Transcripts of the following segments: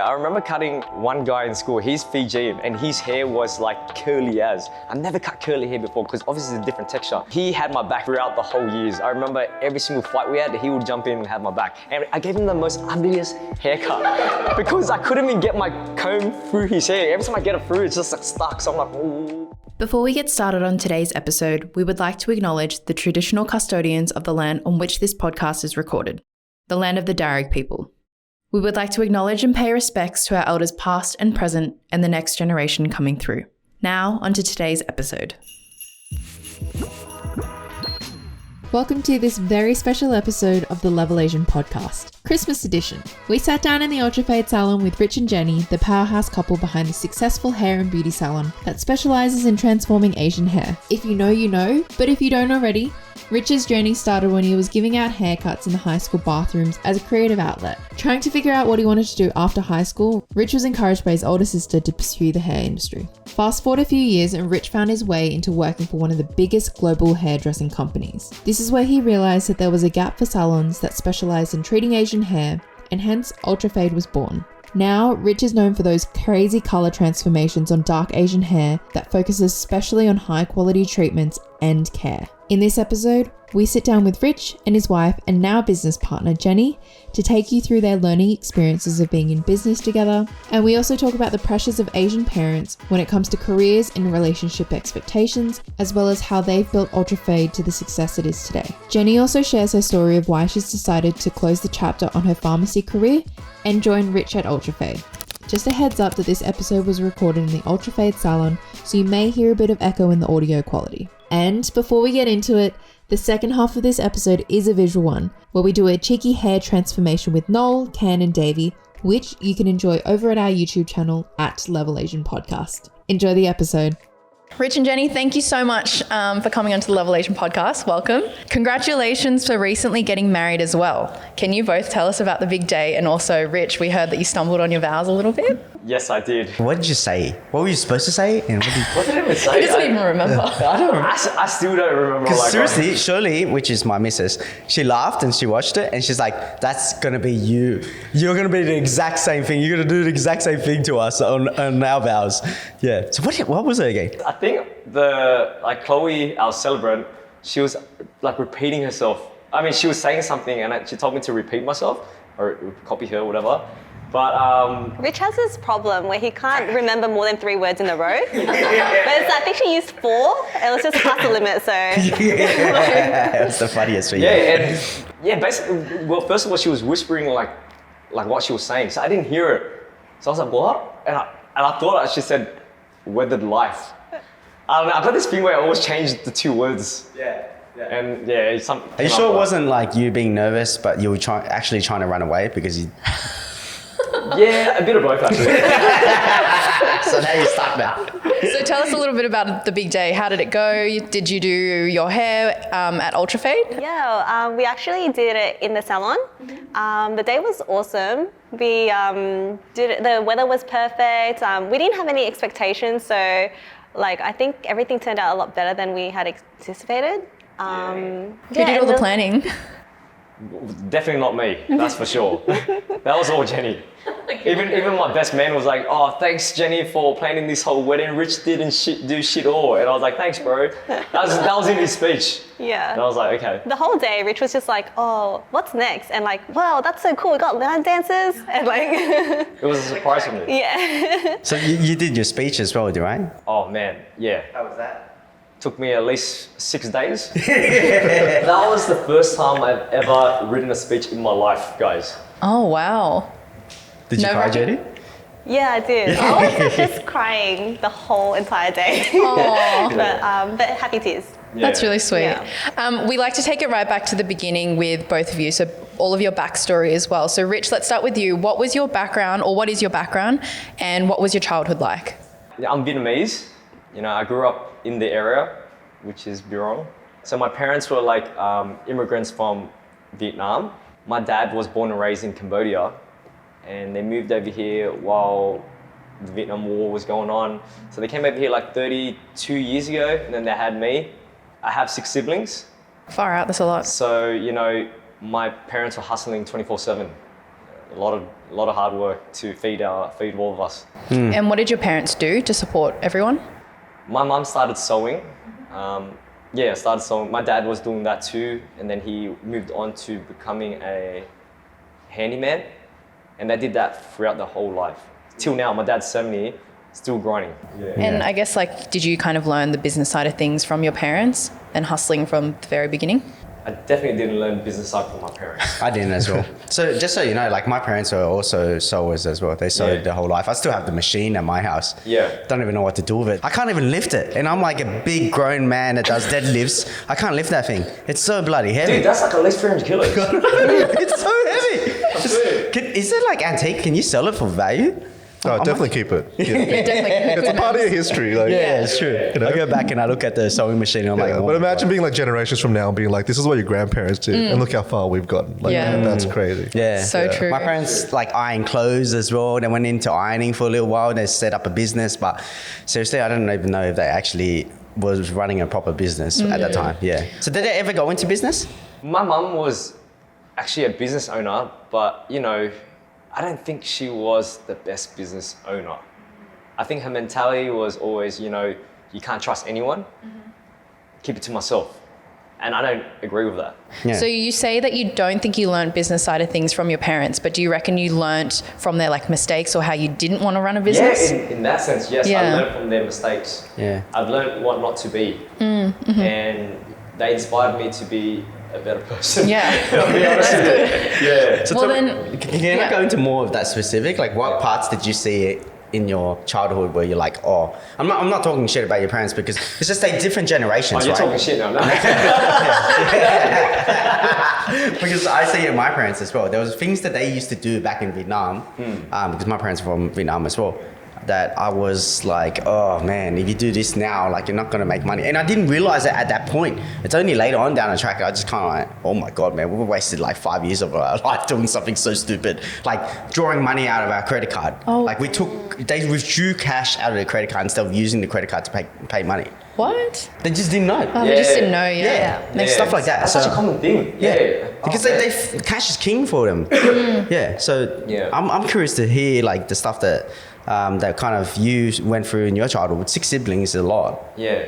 I remember cutting one guy in school, he's Fijian, and his hair was like curly as. I never cut curly hair before because obviously it's a different texture. He had my back throughout the whole years. I remember every single fight we had, he would jump in and have my back. And I gave him the most ugliest haircut because I couldn't even get my comb through his hair. Every time I get it through, it's just like stuck. So I'm like, ooh. Before we get started on today's episode, we would like to acknowledge the traditional custodians of the land on which this podcast is recorded, the land of the Darug people. We would like to acknowledge and pay respects to our elders past and present and the next generation coming through. Now, onto today's episode. Welcome to this very special episode of the Level Asian podcast, Christmas edition. We sat down in the Ultrafade salon with Rich and Jenny, the powerhouse couple behind the successful hair and beauty salon that specialises in transforming Asian hair. If you know, you know, but if you don't already, Rich's journey started when he was giving out haircuts in the high school bathrooms as a creative outlet. Trying to figure out what he wanted to do after high school, Rich was encouraged by his older sister to pursue the hair industry. Fast forward a few years and Rich found his way into working for one of the biggest global hairdressing companies. This is where he realised that there was a gap for salons that specialised in treating Asian hair, and hence Ultrafade was born. Now, Rich is known for those crazy colour transformations on dark Asian hair that focuses especially on high quality treatments and care. In this episode, we sit down with Rich and his wife and now business partner Jenny to take you through their learning experiences of being in business together, and we also talk about the pressures of Asian parents when it comes to careers and relationship expectations, as well as how they've built Ultrafade to the success it is today. Jenny also shares her story of why she's decided to close the chapter on her pharmacy career and join Rich at Ultrafade. Just a heads up that this episode was recorded in the Ultrafade salon, so you may hear a bit of echo in the audio quality. And before we get into it, the second half of this episode is a visual one, where we do a cheeky hair transformation with Noel, Can and Davey, which you can enjoy over at our YouTube channel at Level Asian Podcast. Enjoy the episode. Rich and Jenny, thank you so much for coming onto the Level Asian Podcast. Welcome. Congratulations for recently getting married as well. Can you both tell us about the big day? And also, Rich, we heard that you stumbled on your vows a little bit. Yes, I did. What did you say? What were you supposed to say? And What did I even say? He doesn't even remember. I don't remember. I still don't remember. because seriously, Shirley, which is my missus, she laughed and she watched it and she's like, that's going to be you. You're going to be the exact same thing. You're going to do the exact same thing to us on our vows. Yeah. So what was it again? I think Chloe, our celebrant, she was like repeating herself. I mean, she was saying something and she told me to repeat myself or copy her or whatever. But Rich has this problem where he can't remember more than 3 words in a row. But it's, I think she used 4. It was just past the limit, so. Yeah, that's the funniest thing. Basically, well, first of all, she was whispering like what she was saying, so I didn't hear it. So I was like, what? And I thought she said, weathered life. I don't know, I've got this thing where I always change the 2 words. Yeah. And it's something. Are you sure it wasn't like you being nervous, but you were actually trying to run away because you... Yeah, a bit of both actually. So now you're stuck now. So tell us a little bit about the big day. How did it go? Did you do your hair at Ultrafade? Yeah, we actually did it in the salon. The day was awesome. We did it, the weather was perfect. We didn't have any expectations, so I think everything turned out a lot better than we had anticipated. Who did all the planning? Definitely not me, that's for sure. That was all Jenny. Even my best man was like, oh, thanks Jenny for planning this whole wedding. Rich didn't do shit all. And I was like, thanks bro. That was in his speech. Yeah. And I was like, okay. The whole day, Rich was just like, oh, what's next? And wow, that's so cool. We got line dances. And It was a surprise for me. Yeah. So you did your speech as well, right? Oh man, yeah. How was that? Took me at least 6 days. That was the first time I've ever written a speech in my life, guys. Oh, wow. Did you cry, Jenny? Yeah, I did. I was just crying the whole entire day. but happy tears. Yeah. That's really sweet. Yeah. We like to take it right back to the beginning with both of you, so all of your backstory as well. So Rich, let's start with you. What was your background, or what is your background, and what was your childhood like? Yeah, I'm Vietnamese. I grew up in the area, which is Birong. So my parents were immigrants from Vietnam. My dad was born and raised in Cambodia, and they moved over here while the Vietnam War was going on. So they came over here 32 years ago, and then they had me. I have 6 siblings. Far out, that's a lot. So, my parents were hustling 24/7. a lot of hard work to feed all of us. And what did your parents do to support everyone? My mum started sewing. Started sewing. My dad was doing that too, and then he moved on to becoming a handyman, and they did that throughout the whole life. Till now, my dad's 70, still grinding. And I guess like, did you kind of learn the business side of things from your parents and hustling from the very beginning? I definitely didn't learn business side from my parents. I didn't as well. So just so you know, like my parents are also sewers as well. They sewed their whole life. I still have the machine at my house. Yeah. Don't even know what to do with it. I can't even lift it. And I'm like a big grown man that does deadlifts. I can't lift that thing. It's so bloody heavy. Dude, that's like at least 300 kilos. It's so heavy. Is it like antique? Can you sell it for value? No, definitely keep it. Yeah. It's a part of your history. Like, Yeah, it's true. You know? I go back and I look at the sewing machine and I'm like, Yeah, oh but my imagine God. being like generations from now and being like, this is what your grandparents did, and look how far we've gotten. Like, Yeah. that's crazy. Yeah. So true. My parents like iron clothes as well. They went into ironing for a little while. They set up a business, but seriously, I don't even know if they actually was running a proper business at that time. Yeah. So did they ever go into business? My mum was actually a business owner, but I don't think she was the best business owner. I think her mentality was always, you can't trust anyone. Keep it to myself. And I don't agree with that. Yeah. So you say that you don't think you learned business side of things from your parents, but do you reckon you learnt from their like mistakes or how you didn't want to run a business? Yeah, in that sense, yes. Yeah. I learned from their mistakes. Yeah. I've learned what not to be. And they inspired me to be a better person. Yeah. I'll be honest with you. Yeah. So Well, tell me, then- can I go into more of that specific? Like what parts did you see in your childhood where you're like, oh, I'm not talking shit about your parents because it's just like different generations, Oh, you're right? talking shit now, no? Because I see it in my parents as well. There was things that they used to do back in Vietnam, because my parents are from Vietnam as well, that I was like, oh man, if you do this now, like you're not gonna make money. And I didn't realize it at that point. It's only later on down the track, I just kind of like, oh my God, man, we wasted like 5 years of our life doing something so stupid. Like drawing money out of our credit card. Oh. Like they withdrew cash out of the credit card instead of using the credit card to pay money. What? They just didn't know. Oh, they just didn't know, yeah. Like stuff like that. That's such a common thing. Yeah, because Oh, man. they cash is king for them. Yeah, so Yeah. I'm curious to hear like the stuff that that kind of you went through in your childhood. With 6 siblings is a lot. Yeah.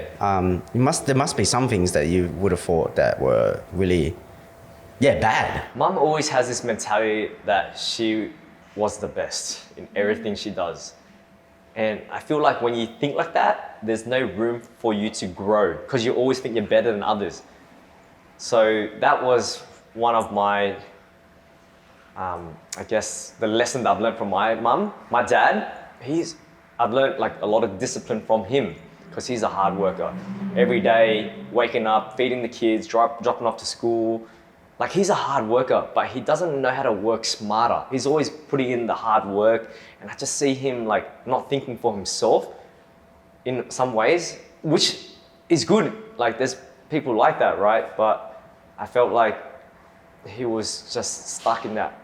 There must be some things that you would have thought that were really, bad. Mum always has this mentality that she was the best in everything she does. And I feel like when you think like that, there's no room for you to grow because you always think you're better than others. So that was one of my, I guess, the lesson that I've learned from my mum. My dad, I've learned like a lot of discipline from him because he's a hard worker. Every day, waking up, feeding the kids, dropping off to school. Like he's a hard worker, but he doesn't know how to work smarter. He's always putting in the hard work, and I just see him like not thinking for himself in some ways, which is good. Like there's people like that, right? But I felt like he was just stuck in that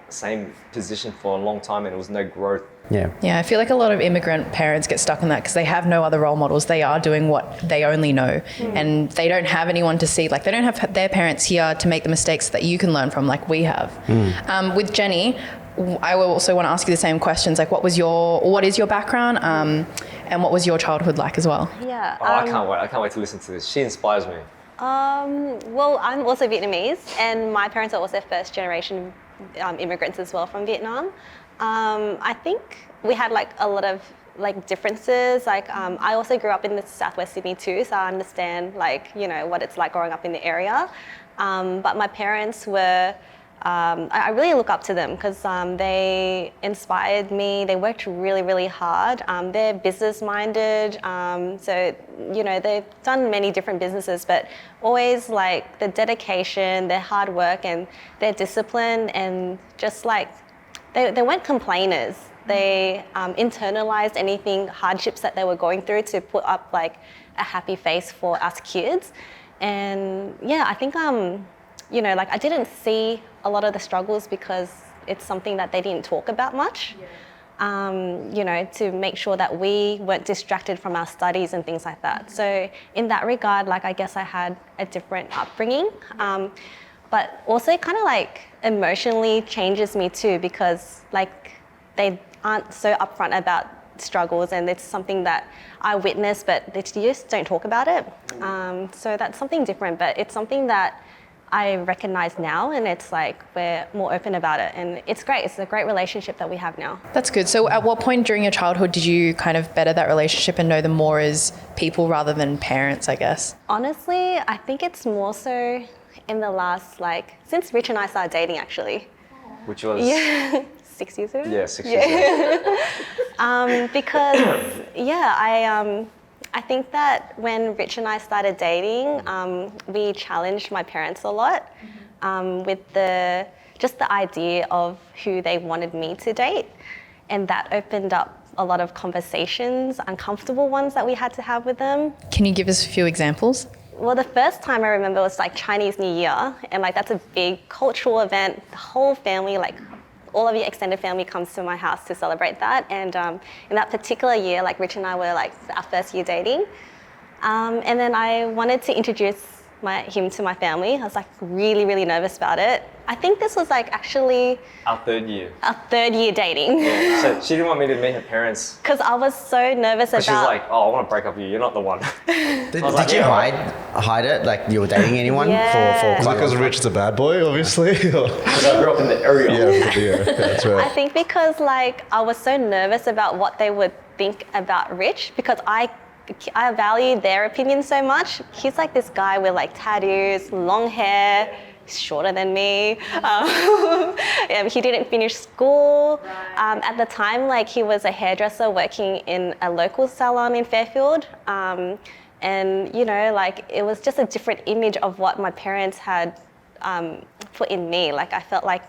same position for a long time, and there was no growth. Yeah. Yeah, I feel like a lot of immigrant parents get stuck in that because they have no other role models. They are doing what they only know and they don't have anyone to see. Like they don't have their parents here to make the mistakes that you can learn from like we have. With Jenny, I will also want to ask you the same questions. Like what is your background and what was your childhood like as well? Yeah. Oh, I can't wait. I can't wait to listen to this. She inspires me. Well, I'm also Vietnamese, and my parents are also first generation immigrants as well from Vietnam. I think we had like a lot of like differences. Like I also grew up in the Southwest Sydney too, so I understand like what it's like growing up in the area. But my parents were. I really look up to them because they inspired me. They worked really, really hard. They're business-minded, so they've done many different businesses, but always like the dedication, their hard work, and their discipline, and just like they weren't complainers. They internalized anything hardships that they were going through to put up like a happy face for us kids, and yeah, I think like I didn't see a lot of the struggles because it's something that they didn't talk about much. To make sure that we weren't distracted from our studies and things like that. So in that regard, like I guess I had a different upbringing. but also it kind of like emotionally changes me too, because like they aren't so upfront about struggles, and it's something that I witness, but they just don't talk about it. So that's something different, but it's something that I recognize now, and it's like we're more open about it, and it's great. It's a great relationship that we have now. That's good. So at what point during your childhood did you kind of better that relationship and know them more as people rather than parents, I guess? Honestly, I think it's more so in the last, like, since Rich and I started dating, actually. Which was 6 years ago? Yeah, 6 years ago. Because I think that when Rich and I started dating, we challenged my parents a lot with just the idea of who they wanted me to date, and that opened up a lot of conversations, uncomfortable ones that we had to have with them. Can you give us a few examples? Well, the first time I remember was like Chinese New Year, and like that's a big cultural event. The whole family, like all of your extended family, comes to my house to celebrate that. And in that particular year, like Rich and I were like our first year dating. And then I wanted to introduce him to my family. I was like really, really nervous about it. I think this was like actually Our third year. our third year dating. So she didn't want me to meet her parents. Because I was so nervous about... She's like, oh, I want to break up with you. You're not the one. Did like, you yeah. hide it? Like you were dating anyone Yeah. for Is it because Rich is a bad boy, obviously? Because I grew up in the area. Yeah, that's I right. think because like I was so nervous about what they would think about Rich, because I value their opinion so much. He's like this guy with like tattoos, long hair, he's shorter than me. He didn't finish school. At the time, like he was a hairdresser working in a local salon in Fairfield. And you know, like it was just a different image of what my parents had put in me. Like I felt like,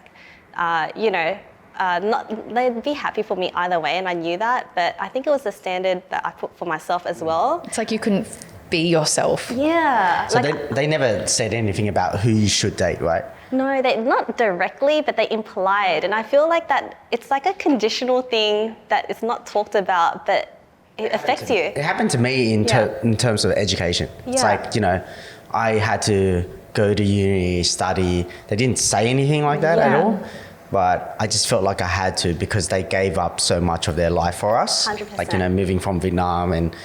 they'd be happy for me either way, and I knew that, but I think it was the standard that I put for myself as well. It's like you couldn't be yourself. Yeah. So like, they never said anything about who you should date, right? no, they not directly, but they implied, and I feel like that it's like a conditional thing that is not talked about, but it affects you. It happened to me in terms of education. It's Yeah. like, I had to go to uni, study. They didn't say anything like that at Yeah. all. But I just felt like I had to, because they gave up so much of their life for us. 100%. Like, moving from Vietnam and,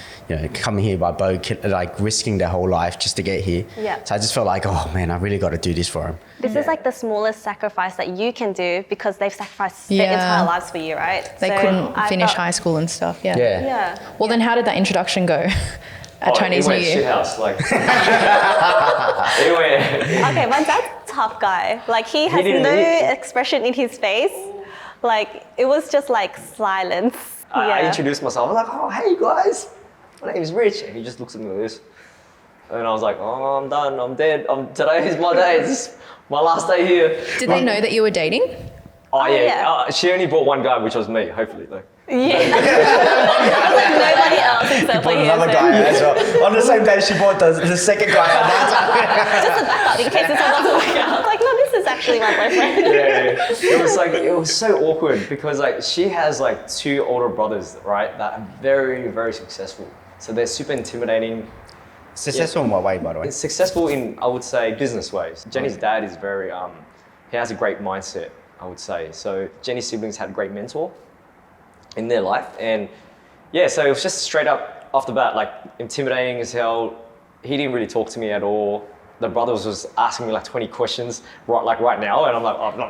coming here by boat, like risking their whole life just to get here. Yeah. So I just felt like, oh man, I really got to do this for them. This is like the smallest sacrifice that you can do, because they've sacrificed their Yeah. entire lives for you, right? They So couldn't I finish felt- high school and stuff. Yeah. Yeah. Well, then how did that introduction go at Chinese it New went Year? shit house, like. Anyway. Okay, my dad's a tough guy. Like he has didn't no need- expression in his face. Like it was just like silence. I introduced myself. I was like, oh, hey guys, my name is Rich. And he just looks at me like this. And I was like, oh, I'm done. I'm dead. Today is my day. This is my last day here. Did they know that you were dating? Oh, yeah. yeah. She only brought one guy, which was me, hopefully. Though. Yeah. I was like nobody else except for him. Another so- guy as well. On the same day, she bought the second guy at that time. Just a backup in case this one doesn't work out. I was like, no, this is actually my boyfriend. Yeah. It was so awkward because like she has like two older brothers, right, that are very, very successful. So they're super intimidating. Successful in what way, by the way? It's successful in, I would say, business ways. Jenny's dad is very, he has a great mindset, I would say. So Jenny's siblings had a great mentor in their life. And yeah, so it was just straight up off the bat, like intimidating as hell. He didn't really talk to me at all. The brother was just asking me like 20 questions right now. And I'm like, oh, no.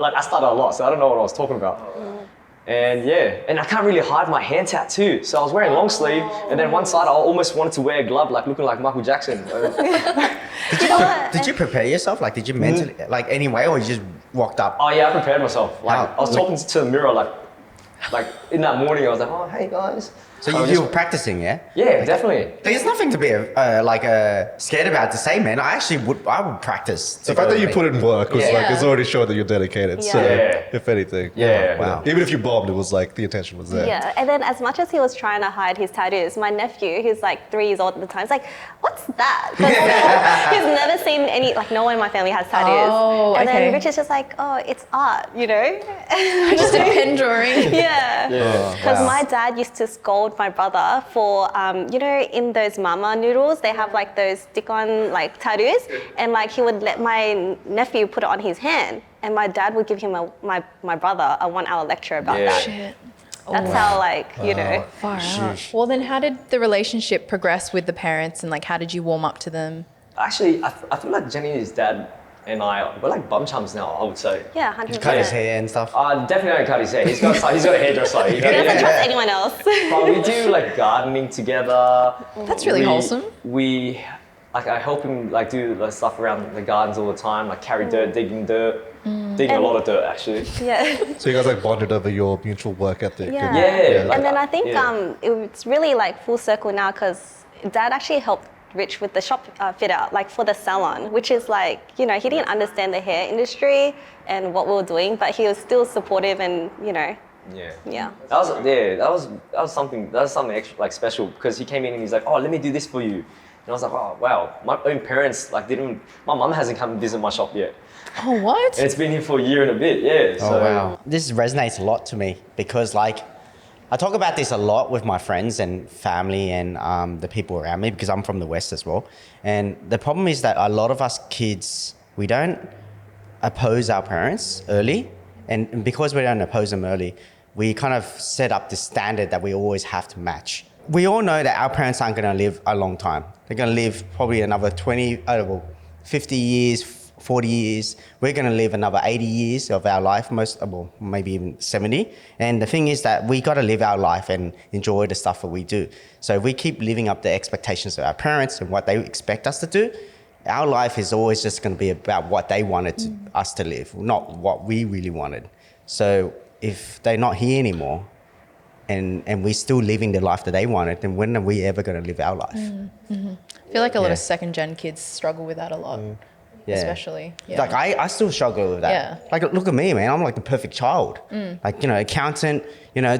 Like I started a lot, so I don't know what I was talking about. And yeah, and I can't really hide my hand tattoo. So I was wearing long sleeve, and then one side I almost wanted to wear a glove, like looking like Michael Jackson. Did you prepare yourself? Like, did you mentally, like anyway, or you just walked up? Oh yeah, I prepared myself. Like How? I was talking to the mirror, like in that morning, I was like, oh hey guys. So I was you just- were practicing, yeah? Yeah, definitely. There's nothing to be scared about to say, man. I would practice. The fact that you put in work was Yeah. it's already showing that you're dedicated. So, Yeah. if anything. Yeah. Wow. Even if you bombed, it was like the intention was there. Yeah, and then as much as he was trying to hide his tattoos, my nephew, who's like 3 years old at the time, is like, what's that? 'Cause he's never seen any, like no one in my family has tattoos. Oh, and okay. then Rich is just like, oh, it's art, Just a pen drawing. Yeah. Yeah. Because Wow. my dad used to scold my brother for, you know, in those mama noodles, they have like those stick-on like tattoos, and like he would let my nephew put it on his hand, and my dad would give him my brother a 1 hour lecture about Yeah. that. Shit. That's how like, you know. Far out. Well, then how did the relationship progress with the parents, and like how did you warm up to them? Actually, I feel like Jenny's dad and I, we're like bum chums now, I would say. Yeah, 100%. Cut his hair and stuff. Definitely don't cut his hair. He's got a hairdresser. He doesn't trust anyone else. But we do like gardening together. That's really wholesome. We, like, I help him like do the stuff around the gardens all the time, like carry dirt, digging a lot of dirt actually. Yeah. So you guys like bonded over your mutual work ethic. Yeah. and- Yeah. And then I think Yeah. it's really like full circle now because Dad actually helped Rich with the shop fit out, like for the salon, which is like, you know, he didn't understand the hair industry and what we were doing, but he was still supportive and, you know, Yeah. That was something extra, like special, because he came in and he's like, oh, let me do this for you. And I was like, oh wow, my own parents like my mum hasn't come and visit my shop yet. Oh, what? And it's been here for a year and a bit, yeah. Oh, wow. This resonates a lot to me because, like, I talk about this a lot with my friends and family and the people around me because I'm from the West as well. And the problem is that a lot of us kids, we don't oppose our parents early. And because we don't oppose them early, we kind of set up this standard that we always have to match. We all know that our parents aren't going to live a long time. They're going to live probably another 50 years, 40 years. We're going to live another 80 years of our life, maybe even 70. And the thing is that we got to live our life and enjoy the stuff that we do. So if we keep living up the expectations of our parents and what they expect us to do, our life is always just going to be about what they wanted us to live, not what we really wanted. So if they're not here anymore and we're still living the life that they wanted, then when are we ever going to live our life? I feel like a lot of second gen kids struggle with that a lot. Yeah. Especially. Yeah. Like I still struggle with that. Yeah. Like look at me, man. I'm like the perfect child. Like, you know, accountant, you know,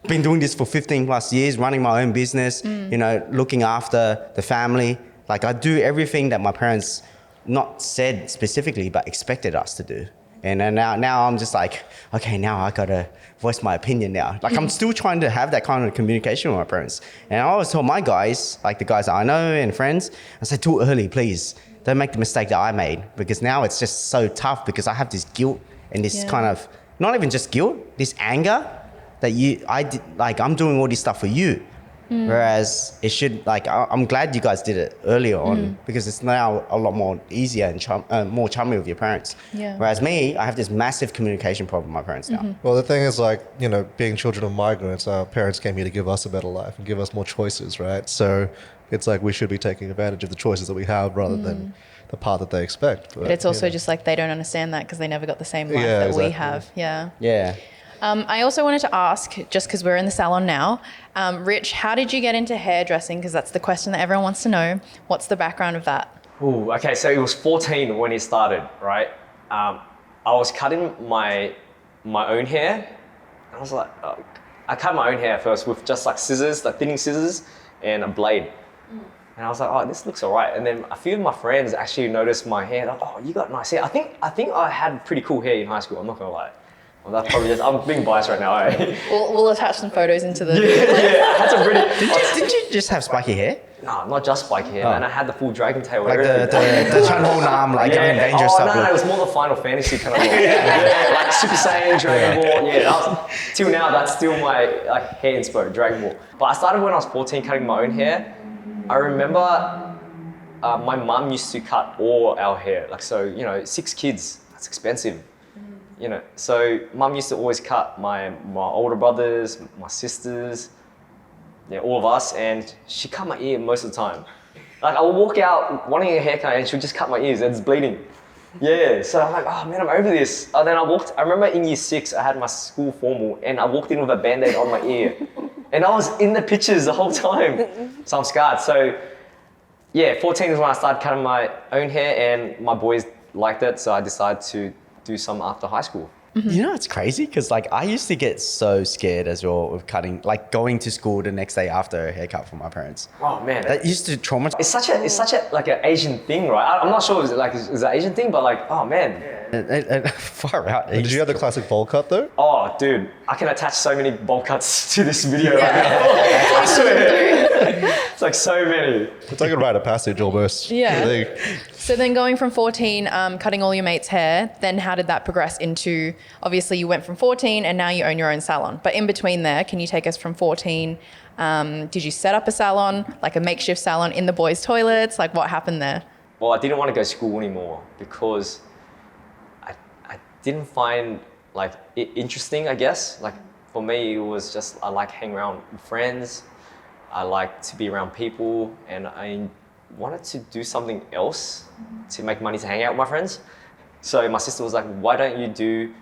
been doing this for 15 plus years, running my own business, you know, looking after the family. Like I do everything that my parents not said specifically, but expected us to do. And then now I'm just like, okay, now I gotta voice my opinion now. Like I'm still trying to have that kind of communication with my parents. And I always tell my guys, like the guys that I know and friends, I say, too early, please. Don't make the mistake that I made, because now it's just so tough because I have this guilt and this kind of, not even just guilt, this anger that I'm doing all this stuff for you. Whereas it should, like, I'm glad you guys did it earlier on because it's now a lot more easier and more chummy with your parents. Yeah. Whereas me, I have this massive communication problem with my parents now. Well, the thing is, like, you know, being children of migrants, our parents came here to give us a better life and give us more choices, right? So it's like we should be taking advantage of the choices that we have rather than the path that they expect. But it's also just like they don't understand that because they never got the same life that we have. Yeah. Yeah. I also wanted to ask, just because we're in the salon now, Rich, how did you get into hairdressing? Because that's the question that everyone wants to know. What's the background of that? Ooh, okay, so it was 14 when it started, right? I was cutting my own hair. I was like, I cut my own hair first with just like scissors, like thinning scissors and a blade. And I was like, oh, this looks all right. And then a few of my friends actually noticed my hair. Like, oh, you got nice hair. I think I had pretty cool hair in high school. I'm not gonna lie. Well, that's probably just, I'm being biased right now. Eh? We'll attach some photos into the... Yeah, I had some pretty... Did you just have spiky hair? No, not just spiky hair, man. I had the full dragon tail. Like the Tran Nam, like dangerous stuff. No, it was more the Final Fantasy kind of yeah, like Super Saiyan, Dragon Ball. Yeah, till now, that's still my hair inspo, Dragon Ball. But I started when I was 14 cutting my own hair. I remember my mum used to cut all our hair. Like, so, you know, 6 kids, that's expensive. You know, so mum used to always cut my older brothers, my sisters, yeah, all of us, and she cut my ear most of the time. Like I would walk out wanting a haircut and she would just cut my ears and it's bleeding. Yeah, so I'm like, oh man, I'm over this. And then I remember in year 6, I had my school formal and I walked in with a Band-Aid on my ear. And I was in the pictures the whole time. So I'm scarred. So yeah, 14 is when I started cutting my own hair and my boys liked it, so I decided to do some after high school. You know, it's crazy because like I used to get so scared as well of cutting, like going to school the next day after a haircut from my parents. Oh man, That used to traumatize. it's such a like an Asian thing, right? I'm not sure is it an Asian thing, but like, oh man. Far out. Did you have the classic bowl cut though? Oh, dude, I can attach so many bowl cuts to this video right now. I swear. It's like so many. It's like a rite of passage almost. Yeah. I think. So then going from 14, cutting all your mates' hair, then how did that progress into, obviously you went from 14 and now you own your own salon. But in between there, can you take us from 14, did you set up a salon, like a makeshift salon in the boys' toilets? Like what happened there? Well, I didn't want to go to school anymore because I didn't find like it interesting, I guess. Like for me, it was just, I like hanging around with friends. I like to be around people, and I wanted to do something else to make money to hang out with my friends. So my sister was like, why don't you do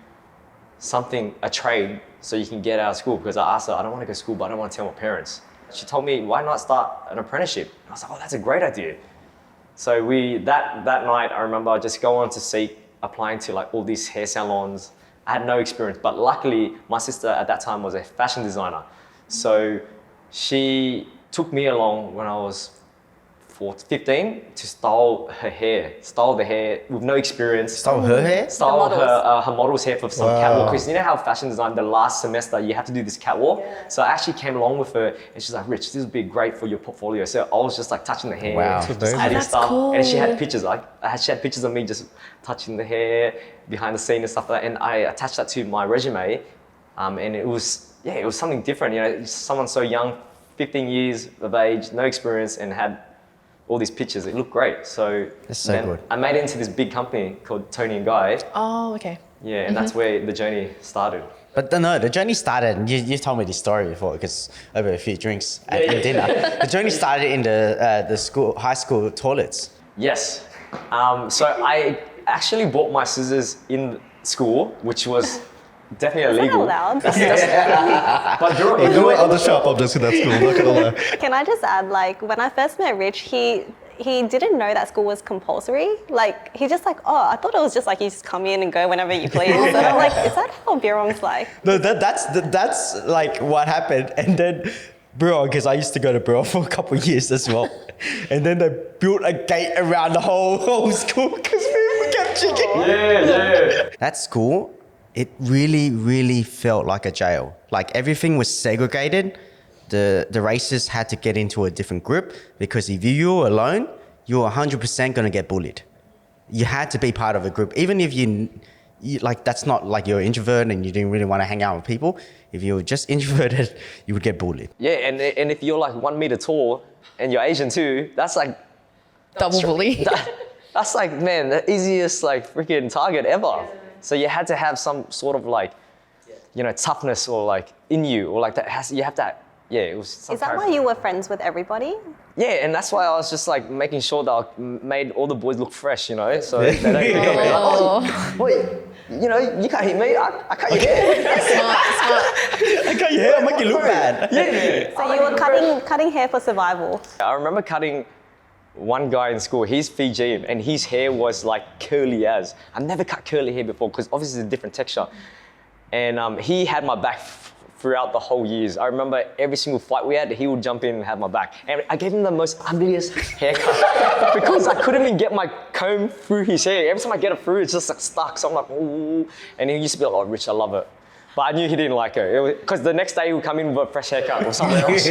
something, a trade, so you can get out of school? Because I asked her, I don't want to go to school, but I don't want to tell my parents. She told me, why not start an apprenticeship? And I was like, oh, that's a great idea. So that night, I remember just going to Seek, applying to like all these hair salons. I had no experience, but luckily my sister at that time was a fashion designer. So she took me along when I was 15 to style the hair with no experience. Style her hair? Style The her model's hair for some catwalk. Because you know how fashion design, the last semester, you have to do this catwalk. Yeah. So I actually came along with her and she's like, Rich, this would be great for your portfolio. So I was just like touching the hair, Wow. just adding stuff. Cool. And she had pictures, she had pictures of me just touching the hair, behind the scene and stuff like that. And I attached that to my resume. And it was something different. You know, someone so young, 15 years of age, no experience, and had all these pictures. It looked great. So That's so then good. I made it into this big company called Tony and Guy. Oh, okay. Yeah, and that's where the journey started. But no, the journey started, and you told me this story before because over a few drinks at dinner. The journey started in the high school toilets. Yes. So I actually bought my scissors in school, which was definitely Is that illegal. allowed? But There were other sharp objects in that school, not gonna lie. Can I just add, like, when I first met Rich, he didn't know that school was compulsory. Like, he just like, oh, I thought it was just like you just come in and go whenever you please. And I'm like, is that how Birong's like? No, that's like what happened. And then Birong, because I used to go to Birong for a couple of years as well. And then they built a gate around the whole school because people kept checking. yeah. That school, it really, really felt like a jail. Like everything was segregated. The racists had to get into a different group because if you were alone, you were 100% going to get bullied. You had to be part of a group. Even if you like, that's not like you're an introvert and you didn't really want to hang out with people. If you were just introverted, you would get bullied. Yeah, and if you're like 1 meter tall and you're Asian too, that's like Double bully. that's like, man, the easiest like freaking target ever. So you had to have some sort of like, you know, toughness or like in you, or like that you have that. Yeah, it was. Is that why you were friends with everybody? Yeah, and that's why I was just like making sure that I made all the boys look fresh, you know, so they don't look at me like, oh, wait, you know, you can't hit me, I cut your hair. Smart. I cut your hair, I'll make you look bad. Yeah. So you were cutting hair for survival. I remember cutting one guy in school, he's Fijian, and his hair was like curly as. I've never cut curly hair before because obviously it's a different texture. And he had my back throughout the whole years. I remember every single fight we had, he would jump in and have my back. And I gave him the most ugliest haircut because I couldn't even get my comb through his hair. Every time I get it through, it's just like stuck. So I'm like, ooh. And he used to be like, oh, Rich, I love it. But I knew he didn't like it because the next day he would come in with a fresh haircut or something else.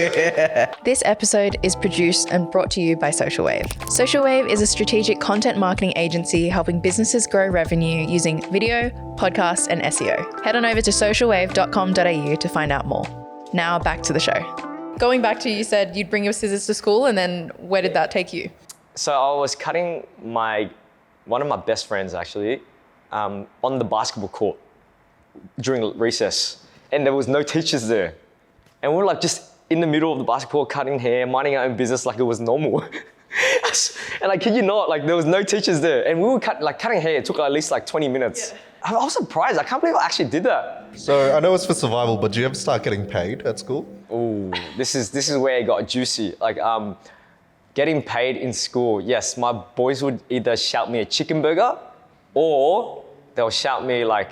This episode is produced and brought to you by Social Wave. Social Wave is a strategic content marketing agency helping businesses grow revenue using video, podcasts, and SEO. Head on over to socialwave.com.au to find out more. Now back to the show. Going back to, you said you'd bring your scissors to school, and then where did that take you? So I was cutting one of my best friends actually on the basketball court during recess, and there was no teachers there. And we were like just in the middle of the basketball cutting hair, minding our own business like it was normal. And I kid you not, like there was no teachers there. And we were cutting hair, it took at least like 20 minutes. Yeah. I was surprised, I can't believe I actually did that. So I know it's for survival, but do you ever start getting paid at school? Ooh, this is where it got juicy. Like getting paid in school, yes, my boys would either shout me a chicken burger or they'll shout me like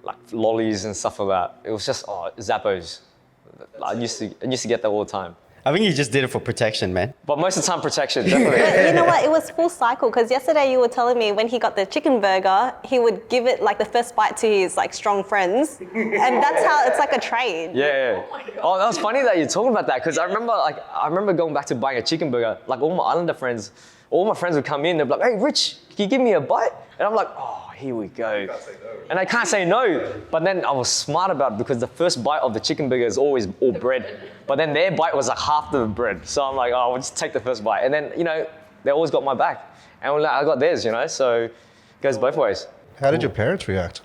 like lollies and stuff like that. It was just Zappos. I used to get that all the time. I think you just did it for protection, man. But most of the time, protection, definitely. But you know what? It was full cycle because yesterday you were telling me when he got the chicken burger, he would give it like the first bite to his like strong friends, and that's how it's like a trade. Yeah. Oh, that was funny that you're talking about that because I remember going back to buying a chicken burger. Like all my Islander friends, all my friends would come in. They'd be like, "Hey, Rich, can you give me a bite?" And I'm like, "Oh, here we go." And I can't say no. But then I was smart about it because the first bite of the chicken burger is always all bread. But then their bite was like half the bread. So I'm like, oh, I'll just take the first bite. And then, they always got my back. And I got theirs, so it goes both ways. How did your parents react?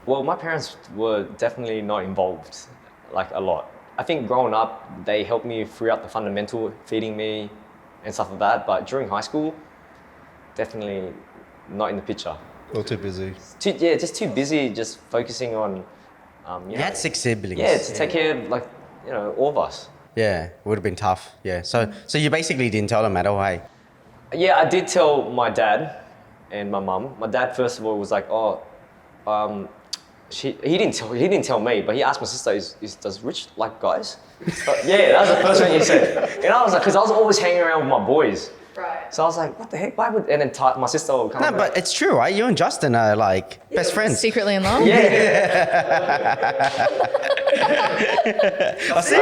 Well, my parents were definitely not involved, like a lot. I think growing up, they helped me throughout the fundamental, feeding me and stuff like that. But during high school, definitely not in the picture. A little too busy. Just too busy, just focusing on, You had 6 siblings. Yeah, to take care of all of us. Yeah, it would have been tough. Yeah. So you basically didn't tell them at all, hey? Yeah, I did tell my dad and my mum. My dad first of all was like, he didn't tell me, but he asked my sister, does Rich like guys? Yeah, that was the first thing he said. And I was like, because I was always hanging around with my boys. Right. So I was like, what the heck? Why would? And then my sister would come. No, but it's true, right? You and Justin are like best friends. Secretly in love? Yeah. I see.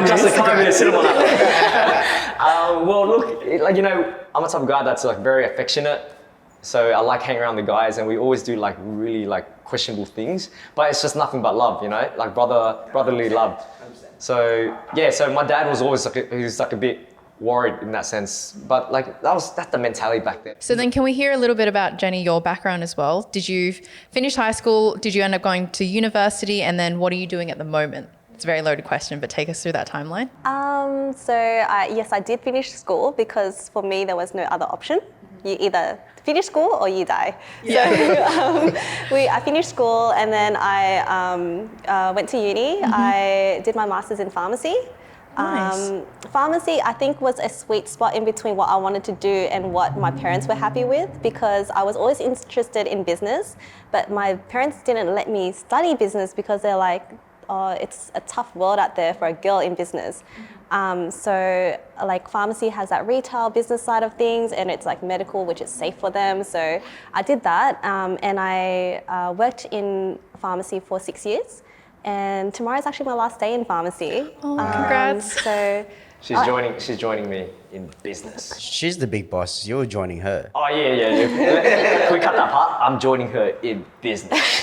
Justin, come over here, sit on my lap. Well, look, I'm a type of guy that's like very affectionate. So I like hanging around the guys, and we always do like really like questionable things. But it's just nothing but love, like brotherly love. So yeah, so my dad was always a bit worried in that sense, but that's the mentality back then. So then can we hear a little bit about, Jenny, your background as well? Did you finish high school? Did you end up going to university? And then what are you doing at the moment? It's a very loaded question, but take us through that timeline. Yes, I did finish school because for me there was no other option. You either finish school or you die. Yeah. So I finished school and then I went to uni. Mm-hmm. I did my master's in pharmacy. Nice. Pharmacy, I think, was a sweet spot in between what I wanted to do and what my parents were happy with, because I was always interested in business, but my parents didn't let me study business because they're like, oh, it's a tough world out there for a girl in business. So pharmacy has that retail business side of things, and it's like medical, which is safe for them. So I did that, and I worked in pharmacy for 6 years. And tomorrow is actually my last day in pharmacy. Oh, congrats. So she's joining me in business. She's the big boss. You're joining her. Oh yeah. Can we cut that part? I'm joining her in business.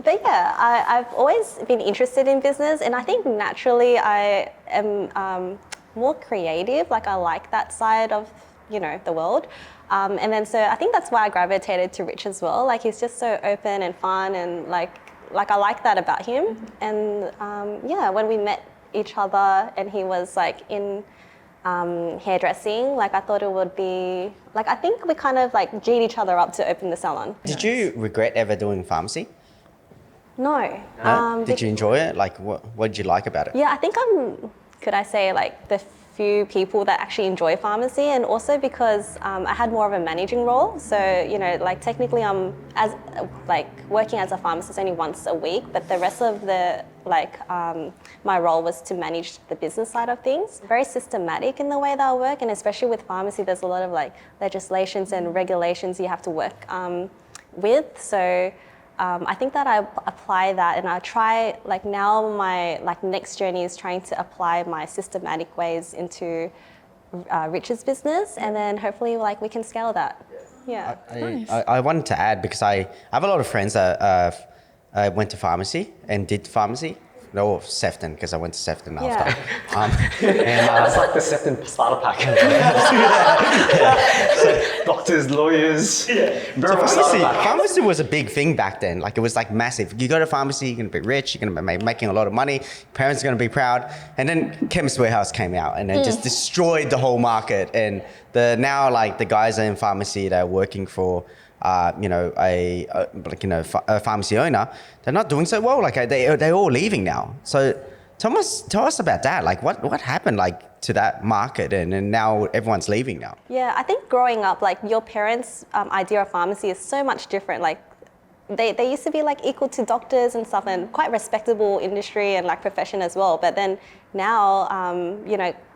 But yeah, I've always been interested in business, and I think naturally I am more creative. Like I like that side of the world. And then so I think that's why I gravitated to Rich as well. Like he's just so open and fun, and like I like that about him. And when we met each other and he was like in hairdressing, like I thought it would be like, I think we kind of like G'd each other up to open the salon. Did you regret ever doing pharmacy? No. Did you enjoy it? Like what did you like about it? Yeah, I think could I say like the few people that actually enjoy pharmacy, and also because I had more of a managing role. So technically I'm working as a pharmacist only once a week, but the rest of the my role was to manage the business side of things. Very systematic in the way that I work, and especially with pharmacy, there's a lot of legislations and regulations you have to work with. So I think that I apply that, and I try now my next journey is trying to apply my systematic ways into Rich's business, and then hopefully we can scale that. Yeah. I wanted to add, because I have a lot of friends that went to pharmacy and did pharmacy. No, Sefton, because I went to Sefton after. It's like the Sefton starter pack. So, doctors, lawyers. Yeah. Pharmacy was a big thing back then. Like it was massive. You go to pharmacy, you're going to be rich, you're going to be making a lot of money, parents are going to be proud. And then Chemist Warehouse came out and then just destroyed the whole market. And now the guys are in pharmacy, they're working for a pharmacy owner, they're not doing so well. They're all leaving now. So tell us about that. What happened to that market, and now everyone's leaving now? Yeah, I think growing up, your parents' idea of pharmacy is so much different. they used to be like equal to doctors and stuff, and quite respectable industry and like profession as well. But then now,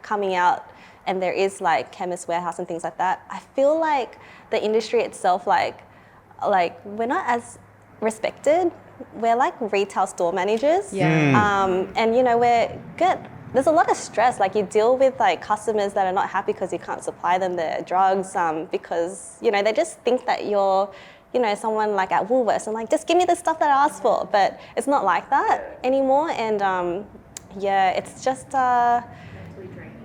coming out, and there is like chemist warehouse and things like that, I feel like the industry itself, like we're not as respected. We're like retail store managers. And we're good. There's a lot of stress. Like you deal with like customers that are not happy because you can't supply them their drugs, because they just think that you're someone like at Woolworths and like, just give me the stuff that I asked for. But it's not like that anymore. And it's just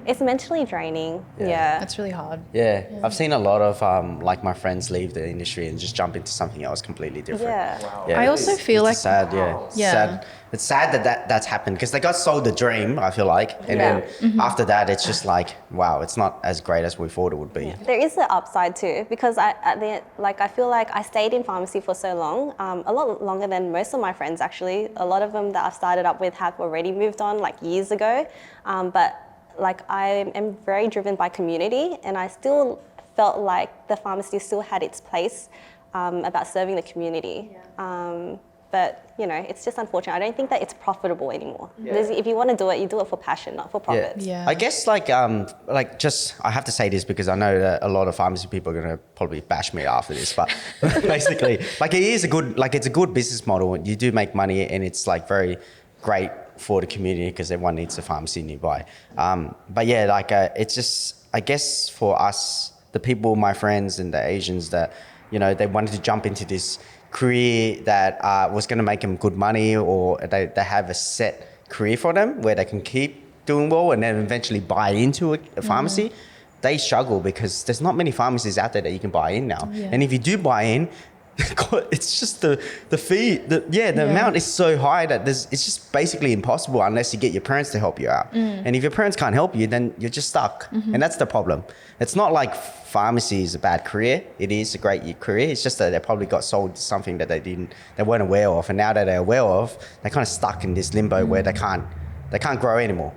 it's mentally draining. Yeah. It's really hard. Yeah. I've seen a lot of like my friends leave the industry and just jump into something else completely different. Yeah. I also feel like it's sad. Yeah. It's sad that's happened because they got sold the dream, I feel like, and then after that it's just like, wow, it's not as great as we thought it would be. There is the upside too, because I feel like I stayed in pharmacy for so long, a lot longer than most of my friends actually. A lot of them that I've started up with have already moved on like years ago, but like I am very driven by community, and I still felt like the pharmacy still had its place about serving the community. But it's just unfortunate. I don't think that it's profitable anymore. If you want to do it, you do it for passion, not for profit. Yeah. I guess I have to say this because I know that a lot of pharmacy people are going to probably bash me after this, but basically, it's a good business model. You do make money, and it's like very great for the community because everyone needs a pharmacy nearby. It's just, I guess for us, the people, my friends and the Asians that, they wanted to jump into this career that was going to make them good money, or they have a set career for them where they can keep doing well and then eventually buy into a pharmacy. They struggle because there's not many pharmacies out there that you can buy in now. And if you do buy in, it's just the fee, the amount is so high that it's just basically impossible unless you get your parents to help you out. And if your parents can't help you, then you're just stuck. And that's the problem. It's not like pharmacy is a bad career. It is a great career. It's just that they probably got sold something that they weren't aware of. And now that they're aware of, they're kind of stuck in this limbo where they can't grow anymore.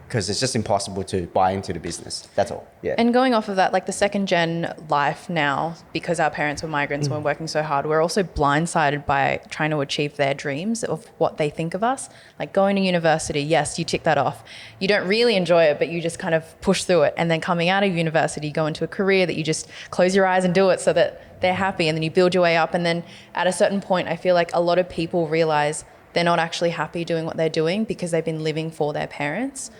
Because it's just impossible to buy into the business. That's all. Yeah. And going off of that, like the second gen life now, because our parents were migrants and we're working so hard, we're also blindsided by trying to achieve their dreams of what they think of us. Like going to university, yes, you tick that off. You don't really enjoy it, but you just kind of push through it. And then coming out of university, you go into a career that you just close your eyes and do it so that they're happy. And then you build your way up. And then at a certain point, I feel like a lot of people realize they're not actually happy doing what they're doing because they've been living for their parents.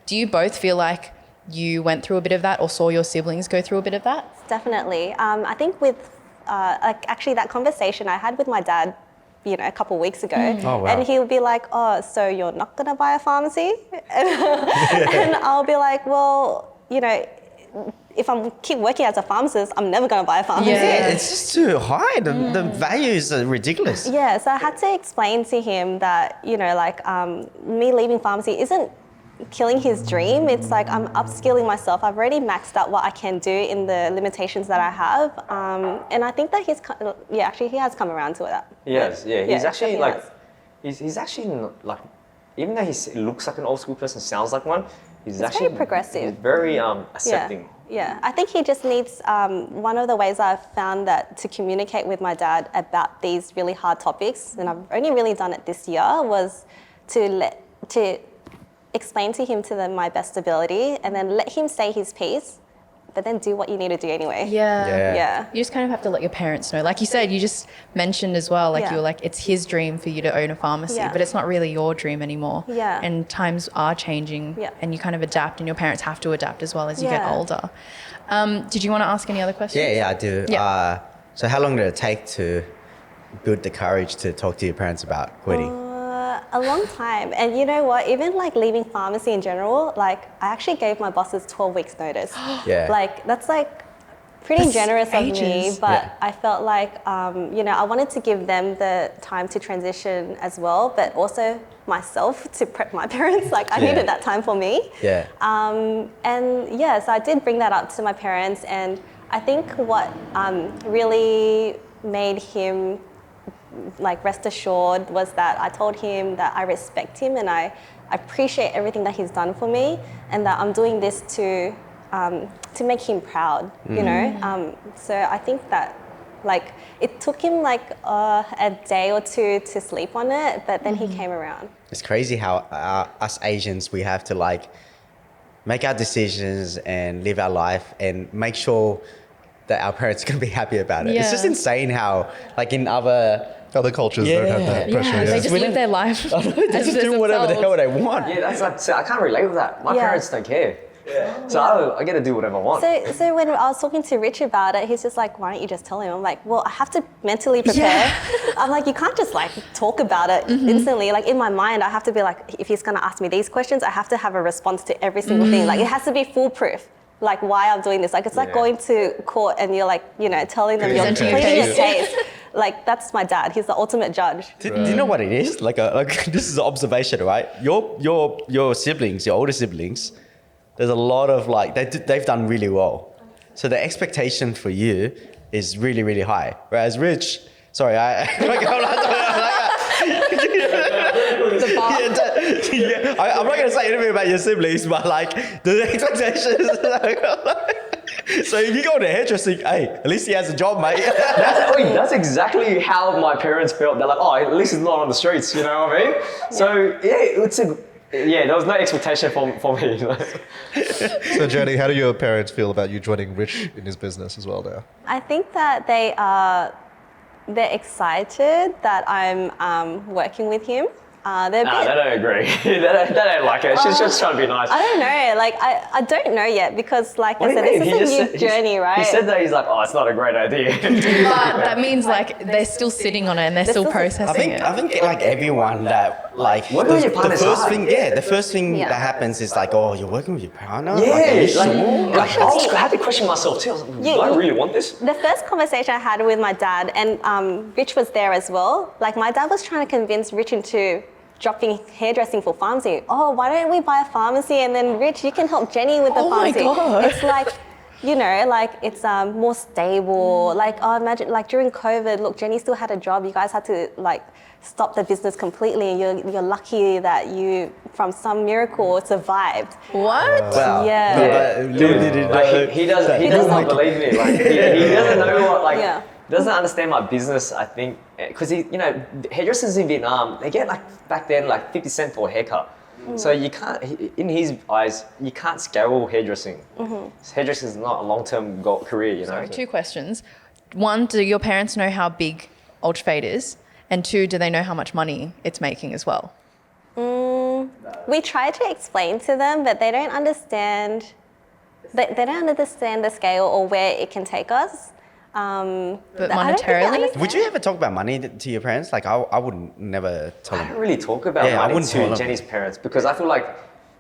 Do you both feel like you went through a bit of that or saw your siblings go through a bit of that? Definitely. I think with actually that conversation I had with my dad, a couple of weeks ago, and he'll be like, "Oh, so you're not gonna buy a pharmacy?" And I'll be like, "Well, if I keep working as a pharmacist, I'm never gonna buy a pharmacy." Yeah, it's just too high. The values are ridiculous. Yeah, so I had to explain to him that me leaving pharmacy isn't killing his dream. It's like I'm upskilling myself. I've already maxed out what I can do in the limitations that I have, and I think that he has come around to that. Yes, yeah. He's actually definitely he's actually like, even though he looks like an old school person, sounds like one, he's actually very progressive. He's very accepting. Yeah, I think he just needs, one of the ways I've found that to communicate with my dad about these really hard topics, and I've only really done it this year, was to explain to him to my best ability, and then let him say his piece, but then do what you need to do anyway. Yeah. You just kind of have to let your parents know. Like you said, you just mentioned as well, you were like, it's his dream for you to own a pharmacy, but it's not really your dream anymore. Yeah. And times are changing, and you kind of adapt, and your parents have to adapt as well as you get older. Did you want to ask any other questions? Yeah, I do. Yeah. So how long did it take to build the courage to talk to your parents about quitting? A long time. And you know what, even like leaving pharmacy in general, like I actually gave my bosses 12 weeks notice. Like that's like pretty generous of me, but I felt like, I wanted to give them the time to transition as well, but also myself to prep my parents. Like I needed that time for me. So I did bring that up to my parents, and I think what really made him like rest assured was that I told him that I respect him and I appreciate everything that he's done for me, and that I'm doing this to make him proud, So I think that Like it took him like a day or two to sleep on it, but then he came around. It's crazy how us Asians, we have to like make our decisions and live our life and make sure that our parents can be happy about it. It's just Yeah. insane how like in other cultures don't have that Yeah. pressure. They just live their life. they just do whatever the hell they want. Yeah, that's like, so I can't relate with that. My Yeah. parents don't care. So I get to do whatever I want. So when I was talking to Rich about it, he's just like, why don't you just tell him? I'm like, well, I have to mentally prepare. I'm like, you can't just like talk about it instantly. Like in my mind, I have to be like, if he's gonna ask me these questions, I have to have a response to every single thing. Like it has to be foolproof. Like why I'm doing this. Like it's like going to court and you're like, you know, telling them you're Presenting your pleading your case. case. Like that's my dad. He's the ultimate judge. Do you know what it is? Like this is an observation, right? Your siblings, your older siblings, there's a lot of like they've done really well, so the expectation for you is really really high. Whereas Rich, sorry, I'm not gonna say anything about your siblings, but like the expectations. So if you go to hairdressing, hey, at least he has a job, mate. That's exactly how my parents felt. They're like, oh, at least he's not on the streets, you know what I mean? So there was no expectation for me. So Jenny, how do your parents feel about you joining Rich in his business as well now? I think that they're excited that I'm working with him. They're a Nah, bit- they don't agree. they don't like it. She's just trying to be nice. I don't know. Like I don't know yet because, like What I do said, you this mean? is a new journey, right? He said that he's like, oh, it's not a great idea. But that means like they're still sitting on it and they're still still- processing it. I think like everyone that like What do your partners first like? thing, the first thing Yeah. that happens is like, oh, you're working with your partner. Yeah, Like, are you like, sure? I had to question myself too. I was like, Yeah, do I you- really want this? The first conversation I had with my dad, and Rich was there as well. Like my dad was trying to convince Rich into dropping hairdressing for pharmacy. Oh, why don't we buy a pharmacy and then Rich, you can help Jenny with the Oh my pharmacy. God. It's like, you know, like it's more stable. Like imagine like during COVID, look, Jenny still had a job. You guys had to like stop the business completely. You're lucky that you, from some miracle, survived. What? Well, Yeah. but little did he Like know he does that- not believe me. Like he doesn't know what like Yeah. doesn't understand my business. I think because hairdressers in Vietnam they get like back then like 50 cents for a haircut. So you can't in his eyes you can't scale hairdressing. Hairdressing is not a long-term career. You know. Sorry, 2 questions. 1, do your parents know how big Ultrafade is? And 2, do they know how much money it's making as well? We try to explain to them, but they don't understand. They don't understand the scale or where it can take us. But I don't think they monetarily? understand. Would you ever talk about money to your parents? Like I would never tell I them. don't really talk about Yeah, I money wouldn't tell to them. Jenny's parents because I feel like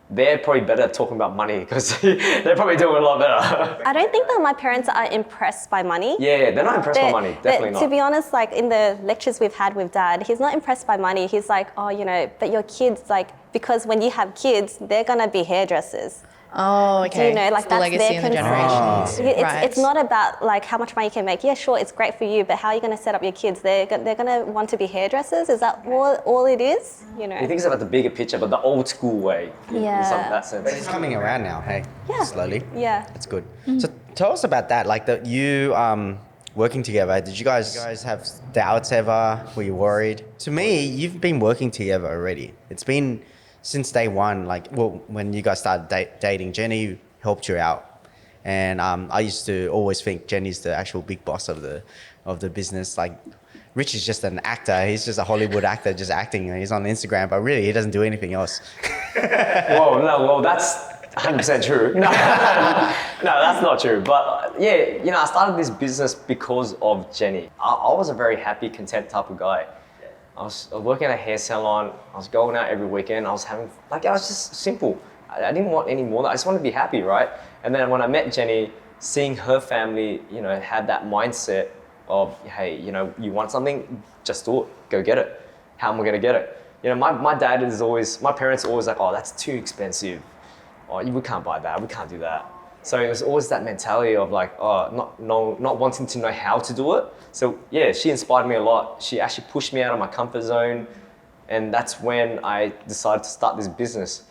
they're probably better at talking about money because they're probably doing a lot better. I don't think that my parents are impressed by money. Yeah, they're not impressed by money. Definitely not. To be honest, like in the lectures we've had with Dad, he's not impressed by money. He's like, oh, you know, but your kids, like, because when you have kids, they're gonna be hairdressers. Oh, okay. you know, like, It's the that's legacy their and the concern. generations. Right. It's not about like how much money you can make. Yeah, sure, it's great for you, but how are you going to set up your kids? They're going to want to be hairdressers. Is that all it is? You know. He thinks about the bigger picture, but the old school way. Yeah. In that sense. But it's coming around now, hey? Yeah. Slowly. Yeah. It's good. So tell us about that. Like you working together. Did you guys have doubts ever? Were you worried? To me, you've been working together already. It's been since day one. Like, well, when you guys started dating, Jenny helped you out, and I used to always think Jenny's the actual big boss of the business. Like, Rich is just an actor. He's just a Hollywood actor, just acting. He's on Instagram, but really, he doesn't do anything else. Well, that's 100% true. No, that's not true. But yeah, I started this business because of Jenny. I was a very happy, content type of guy. I was working at a hair salon. I was going out every weekend. I was just simple. I didn't want any more. I just wanted to be happy, right? And then when I met Jenny, seeing her family, had that mindset of, hey, you want something, just do it, go get it. How am I gonna get it? My parents always like, oh, that's too expensive. Oh, we can't buy that, we can't do that. So it was always that mentality of like, not wanting to know how to do it. So yeah, she inspired me a lot. She actually pushed me out of my comfort zone. And that's when I decided to start this business.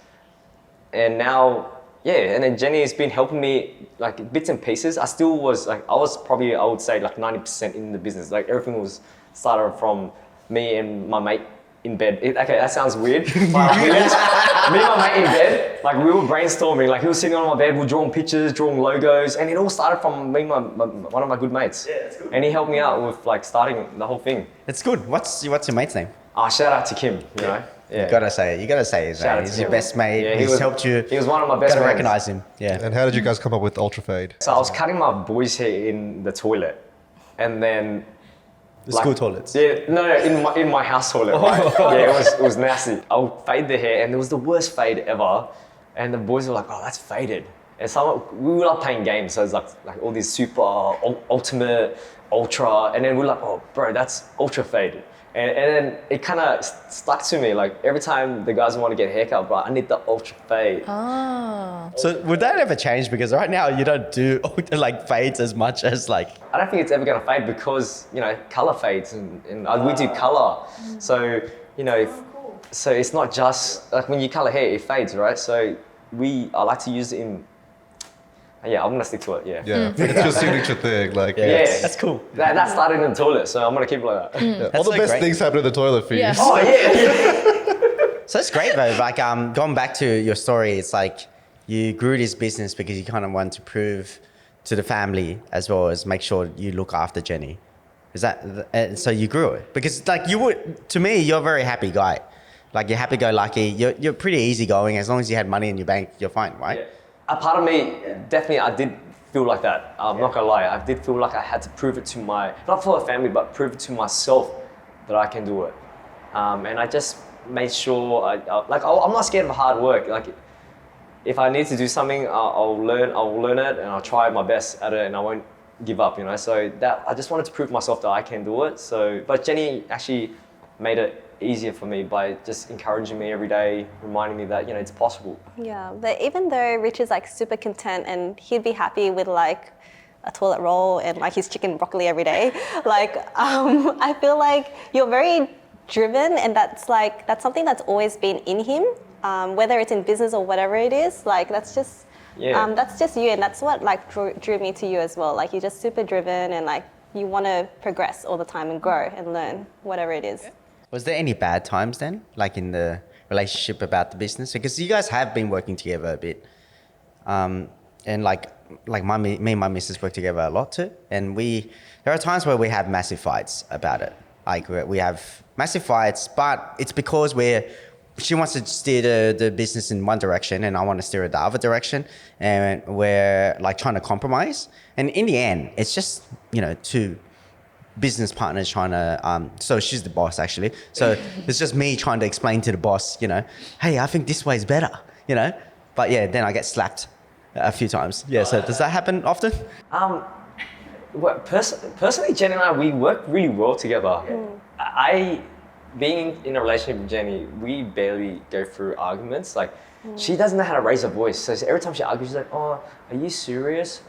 And now, yeah, and then Jenny has been helping me like bits and pieces. I still was like, I was probably, I would say like 90% in the business. Like everything was started from me and my mate in bed. Okay, that sounds weird. But like, me and my mate in bed, like we were brainstorming. Like he was sitting on my bed, we were drawing pictures, drawing logos, and it all started from me, one of my good mates. Yeah, that's good. And he helped me out with like starting the whole thing. It's good. What's your mate's name? Shout out to Kim, you know. Yeah. You gotta say his Shout out name. to He's your him. best mate. Yeah, He's helped you. He was one of my best Gotta friends. recognize him. Yeah. And how did you guys come up with Ultrafade? So I was cutting my boys' hair in the toilet, and then The school toilets. Yeah, no, in my house toilet, right? Yeah, it was nasty. I would fade the hair, and it was the worst fade ever. And the boys were like, "Oh, that's faded." And we were like playing games, so it's like all these super ultimate, ultra, and then we're like, "Oh, bro, that's ultra fade." And then it kind of stuck to me. Like every time the guys want to get a haircut, bro, I need the ultra fade. So would that ever change? Because right now you don't do like fades as much as like. I don't think it's ever gonna fade because color fades and we do color. So so it's not just like when you color hair, it fades, right? So I like to use it in. Yeah, I'm gonna stick to it. Yeah. Yeah, it's your signature thing. Like, Yeah, That's cool. That started in the toilet, so I'm gonna keep it like that. yeah. All That's the so best great. things happen in the toilet for you. Yeah. Oh yeah. So that's great though. Like going back to your story, it's like you grew this business because you kind of wanted to prove to the family as well as make sure you look after Jenny. Is that so you grew it? Because like to me, you're a very happy guy. Like you're happy-go-lucky. You're pretty easygoing. As long as you had money in your bank, you're fine, right? Yeah. A part of me, definitely, I did feel like that. I'm not gonna lie. I did feel like I had to prove it to not for a family, but prove it to myself that I can do it. And I just made sure, I'm not scared of hard work. Like, if I need to do something, I'll learn it, and I'll try my best at it, and I won't give up. So that I just wanted to prove myself that I can do it. So, but Jenny actually made it easier for me by just encouraging me every day, reminding me that it's possible. Yeah, but even though Rich is like super content and he'd be happy with like a toilet roll and like his chicken broccoli every day, I feel like you're very driven, and that's something that's always been in him, whether it's in business or whatever it is. Like that's just you, and that's what like drew me to you as well. Like you're just super driven, and like you want to progress all the time and grow and learn whatever it is. Was there any bad times then, like in the relationship about the business? Because you guys have been working together a bit, and like me and my missus work together a lot too. And there are times where we have massive fights about it. Like we have massive fights, but it's because she wants to steer the business in one direction, and I want to steer it the other direction, and we're like trying to compromise. And in the end, it's just two business partners trying to so she's the boss actually, so it's just me trying to explain to the boss, hey, I think this way is better, but yeah, then I get slapped a few times. So does that happen often? Well, personally, Jenny and I, we work really well together. Being in a relationship with Jenny, we barely go through arguments. Like, she doesn't know how to raise her voice. So every time she argues, she's like, "Oh, are you serious?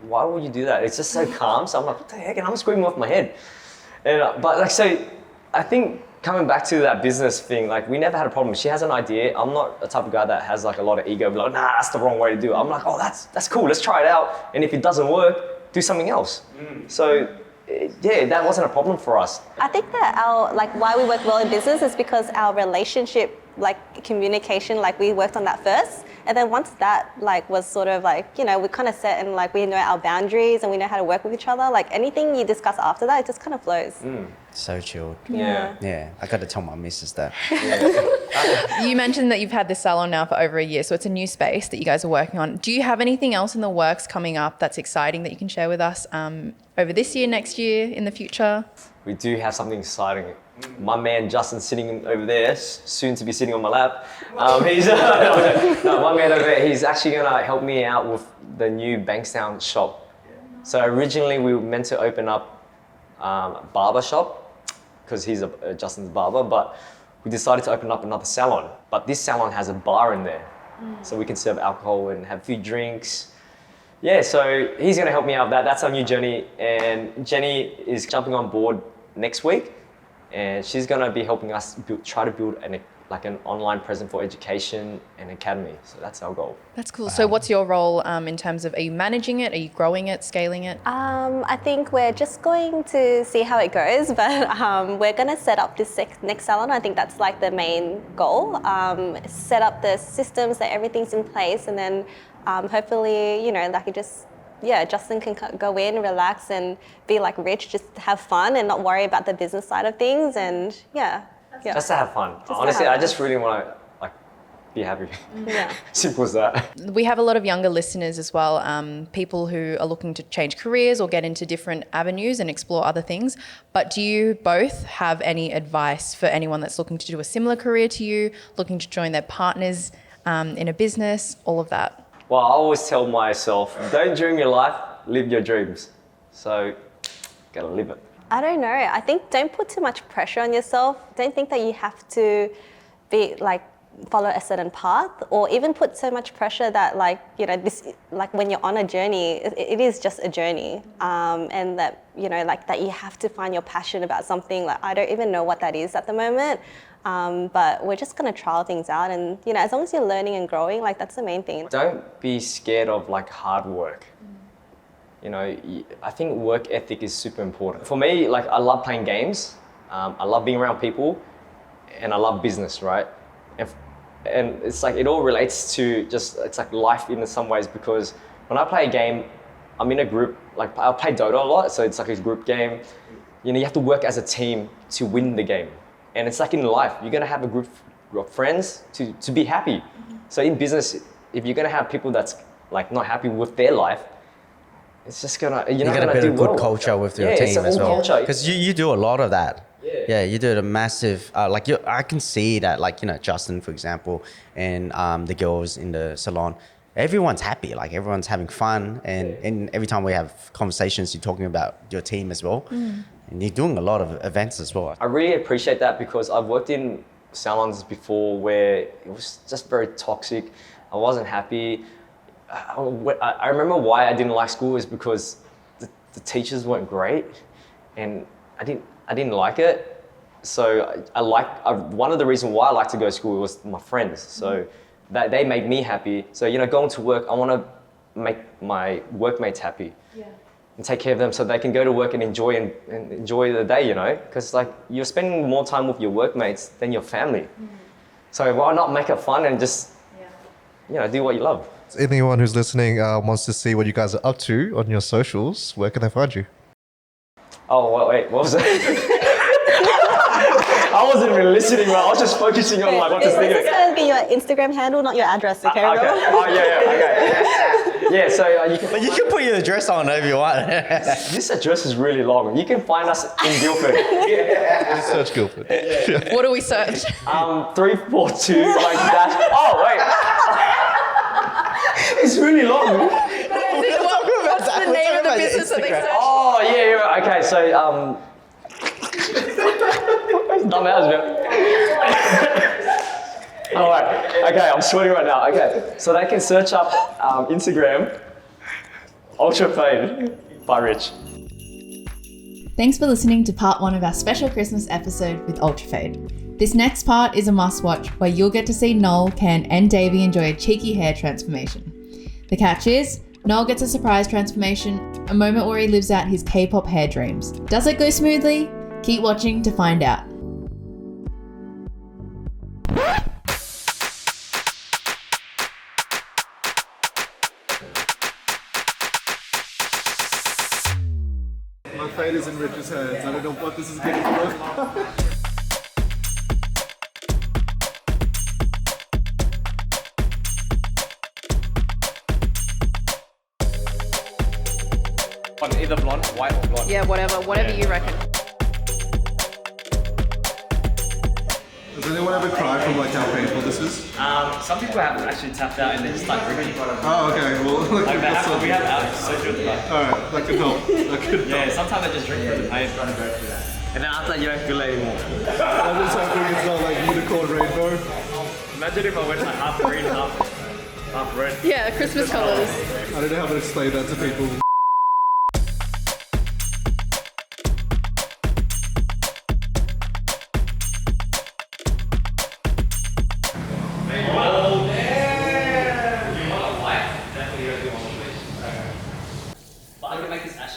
Why would you do that?" It's just so calm. So I'm like, "What the heck?" And I'm screaming off my head. And I think coming back to that business thing, like we never had a problem. She has an idea. I'm not the type of guy that has like a lot of ego. Like, nah, that's the wrong way to do it. I'm like, "Oh, that's cool. Let's try it out. And if it doesn't work, do something else." So yeah, that wasn't a problem for us. I think that why we work well in business is because our relationship, communication, we worked on that first. And then once that was sort of we kind of set and we know our boundaries and we know how to work with each other. Anything you discuss after that, it just kind of flows. So chilled. Yeah. I got to tell my missus that. You mentioned that you've had this salon now for over a year, so it's a new space that you guys are working on. Do you have anything else in the works coming up that's exciting that you can share with us over this year, next year, in the future? We do have something exciting. My man Justin's sitting over there, soon to be sitting on my lap. My man over there, he's actually gonna help me out with the new Bankstown shop. So originally we were meant to open up a barber shop, because he's Justin's barber, but we decided to open up another salon. But this salon has a bar in there, so we can serve alcohol and have a few drinks. Yeah, so he's gonna help me out with that. That's our new journey, and Jenny is jumping on board next week, and she's gonna be helping us try to build like an online presence for education and academy. So that's our goal. That's cool. So what's your role in terms of, are you managing it? Are you growing it, scaling it? I think we're just going to see how it goes, but we're going to set up this next salon. I think that's like the main goal. Set up the systems so everything's in place, and then hopefully, you know, like it just, yeah, Justin can go in, relax, and be like Rich, just have fun and not worry about the business side of things, and yeah. Just to have fun. to Honestly, have I fun. just really want to like be happy. Yeah. Simple as that. We have a lot of younger listeners as well, people who are looking to change careers or get into different avenues and explore other things. But do you both have any advice for anyone that's looking to do a similar career to you, looking to join their partners in a business, all of that? Well, I always tell myself, don't dream your life, live your dreams. So, gotta live it. I don't know. I think don't put too much pressure on yourself. Don't think that you have to be like follow a certain path, or even put so much pressure that like, you know, this, like when you're on a journey, it is just a journey. And that, you know, like that you have to find your passion about something. Like I don't even know what that is at the moment. But we're just gonna trial things out, and you know, as long as you're learning and growing, like that's the main thing. Don't be scared of like hard work. You know, I think work ethic is super important. For me, like I love playing games, I love being around people, and I love business, right? And it's like, it all relates to just, it's like life in some ways, because when I play a game, I'm in a group, like I play Dota a lot, so it's like a group game. You know, you have to work as a team to win the game. And it's like in life, you're gonna have a group of friends to be happy. So in business, if you're gonna have people that's like not happy with their life, it's just gonna, you're not gonna build do a good well. culture with your it's team a as whole well. culture. Because you do a lot of that. Yeah. You do a massive, like I can see that, like, you know, Justin, for example, and the girls in the salon, everyone's happy, like everyone's having fun. And every time we have conversations, you're talking about your team as well. And you're doing a lot of events as well. I really appreciate that, because I've worked in salons before where it was just very toxic. I wasn't happy. I remember why I didn't like school is because the teachers weren't great, and I didn't like it. So one of the reasons why I like to go to school was my friends. So that they made me happy. So, you know, going to work, I want to make my workmates happy. And take care of them so they can go to work and enjoy the day, you know? Because like you're spending more time with your workmates than your family. So why not make it fun and just, you know, do what you love? Anyone who's listening wants to see what you guys are up to on your socials, where can they find you? Oh, wait, what was that? I wasn't even listening, man. I was just focusing on like what to This think. is gonna be your Instagram handle, not your address, okay? Okay. Remember? Oh, yeah. Yeah, so you can. But you can put your address on if you want. This address is really long. You can find us in Guilford. Just search Guilford. What do we search? 342 like that. Oh, wait. It's really long. What's the name of the business that they search? Oh, yeah. Okay, so dumbass, man. All right. Okay, I'm sweating right now. Okay, so they can search up Instagram, Ultrafade by Rich. Thanks for listening to part 1 of our special Christmas episode with Ultrafade. This next part is a must-watch where you'll get to see Noel, Ken and Davey enjoy a cheeky hair transformation. The catch is, Noel gets a surprise transformation, a moment where he lives out his K-pop hair dreams. Does it go smoothly? Keep watching to find out. My fate is in Rich's hands. I don't know what this is getting for. Either blonde, white or blonde. Yeah, whatever you reckon. Has anyone ever cried from like how painful this is? Some people have actually tapped out and they just start drinking. Oh, okay. Well, Like we have Alex, so good. Like, all right, that could help. That could help. yeah, sometimes they just drink from the pain. And then after that, you don't feel it anymore. I'm just hoping it's not like unicorn rainbow. Imagine if I went like half green, half red. Yeah, Christmas colours. I don't know how to explain that to people.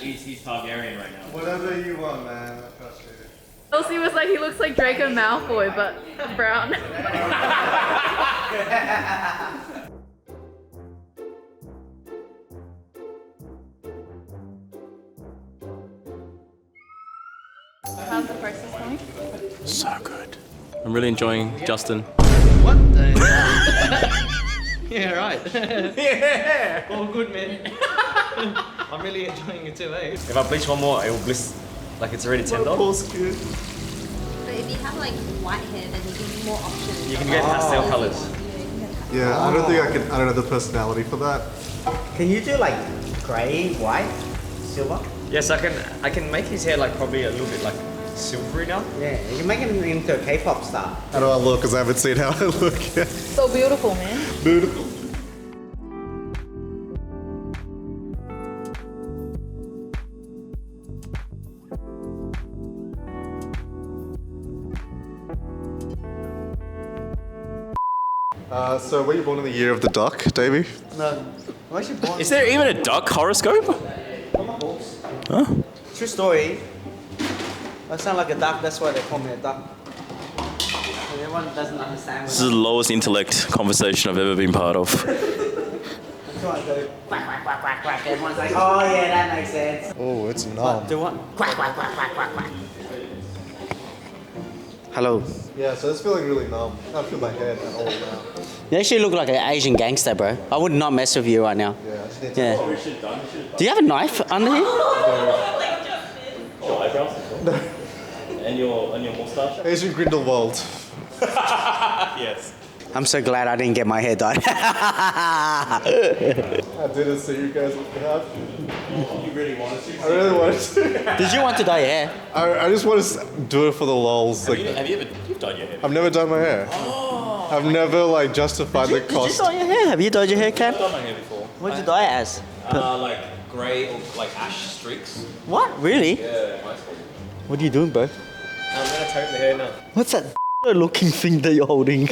He's Targaryen right now. Whatever you want, man. I trust you. Elsie was like, he looks like Draco Malfoy, but brown. How's the process going? So good. I'm really enjoying Justin. What the? Yeah, right. Yeah! All good, man. I'm really enjoying it too, eh? If I bleach one more, it will bliss like it's already tender. Pulse cute. But if you have like white hair, then you give you more options. You can get pastel colours. Yeah, I don't think I can. I don't have the personality for that. Can you do like grey, white, silver? Yes, I can make his hair like probably a little bit like silvery now. Yeah, you can make him into a K-pop star. How do I look? Because I haven't seen how I look yet. So beautiful, man. Beautiful. So were you born in the year of the duck, Davey? No, I'm actually born. Is there even a duck horoscope? I'm a horse. Huh? True story. I sound like a duck, that's why they call me a duck. Everyone doesn't understand. This is the lowest intellect conversation I've ever been part of. Until I go quack, quack, quack, quack, quack. Everyone's like, oh yeah, that makes sense. Oh, it's But numb. do what? Quack, quack, quack, quack, quack, quack. Hello. Yeah, so it's feeling really numb. I don't feel my head at all now. You actually look like an Asian gangster, bro. I would not mess with you right now. Yeah, I just need to. Yeah. Do you have a knife under here? Your eyebrows? No. And your mustache? Asian Grindelwald. Yes. I'm so glad I didn't get my hair dyed. I didn't see you guys with the half. You really wanted to? I really wanted to. Did you want to dye your hair? I just want to do it for the lols. Like, Have you ever done your hair? I've never done my hair. Oh. I've never like justified the Did you cost. dye your hair? Have you dyed your hair, Cam? I've done my hair before. What did you dye it as? Like grey or like ash streaks. What? Really? Yeah, high school. What are you doing, bro? I'm gonna tone the hair now. What's that looking thing that you're holding?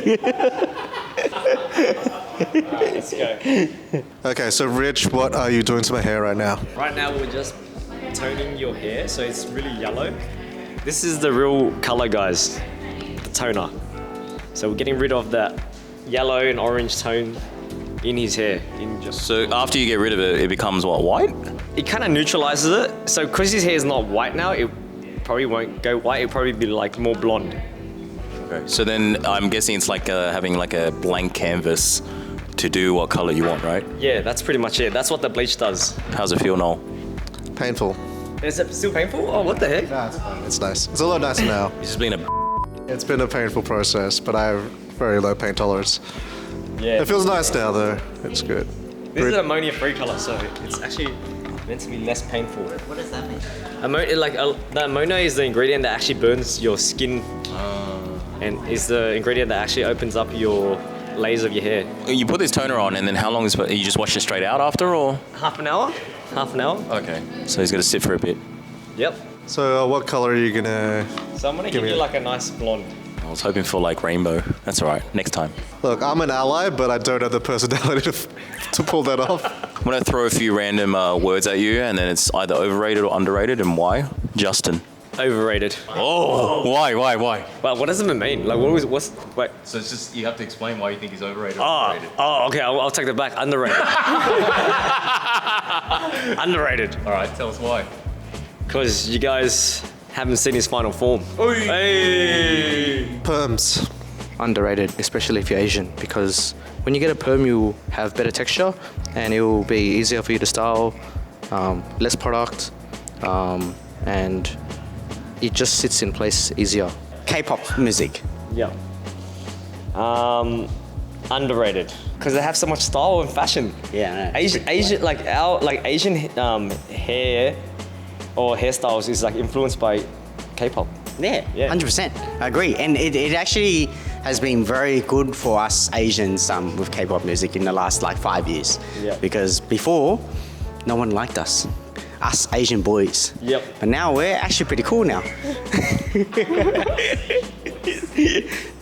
Alright, let's go. Okay, so Rich, what are you doing to my hair right now? Right now we're just toning your hair so it's really yellow. This is the real color, guys, the toner. So we're getting rid of that yellow and orange tone in his hair. So after you get rid of it, it becomes what, white? It kind of neutralizes it. So because his hair is not white now, it probably won't go white. It'll probably be like more blonde. Okay. So then I'm guessing it's like having like a blank canvas to do what color you want, right? Yeah, that's pretty much it. That's what the bleach does. How's it feel, Noel? Painful. Is it still painful? Oh, what the heck? Nah, it's fine. It's nice. It's a lot nicer now. It's just been a. It's been a painful process, but I have very low pain tolerance. Yeah. It feels nice now, though. It's good. This is ammonia-free color, so it's actually meant to be less painful. What does that mean? The ammonia is the ingredient that actually burns your skin, and is the ingredient that actually opens up your layers of your hair. You put this toner on, and then how long is it? You just wash it straight out after, or? Half an hour. Okay. So he's got to sit for a bit. Yep. So, what color are you gonna? So I'm gonna give me you a- like a nice blonde. I was hoping for like rainbow. That's all right. Next time. Look, I'm an ally, but I don't have the personality to pull that off. I'm gonna throw a few random words at you, and then it's either overrated or underrated, and why? Justin. Overrated. Oh. Why? Well, what does it mean? Like, what's wait? So it's just you have to explain why you think he's overrated or Oh, underrated. okay. I'll take that back. Underrated. Underrated. All right. Tell us why. Because you guys haven't seen his final form. Hey. Perms. Underrated, especially if you're Asian, because when you get a perm, you have better texture and it will be easier for you to style, less product, and it just sits in place easier. K-pop music. Yeah. Underrated. Because they have so much style and fashion. Yeah. Asian Asian hair or hairstyles is like influenced by K-pop. Yeah, Yeah. 100%. I agree. And it actually has been very good for us Asians with K-pop music in the last like 5 years. Yeah. Because before, no one liked us. Us Asian boys. Yep. But now we're actually pretty cool now.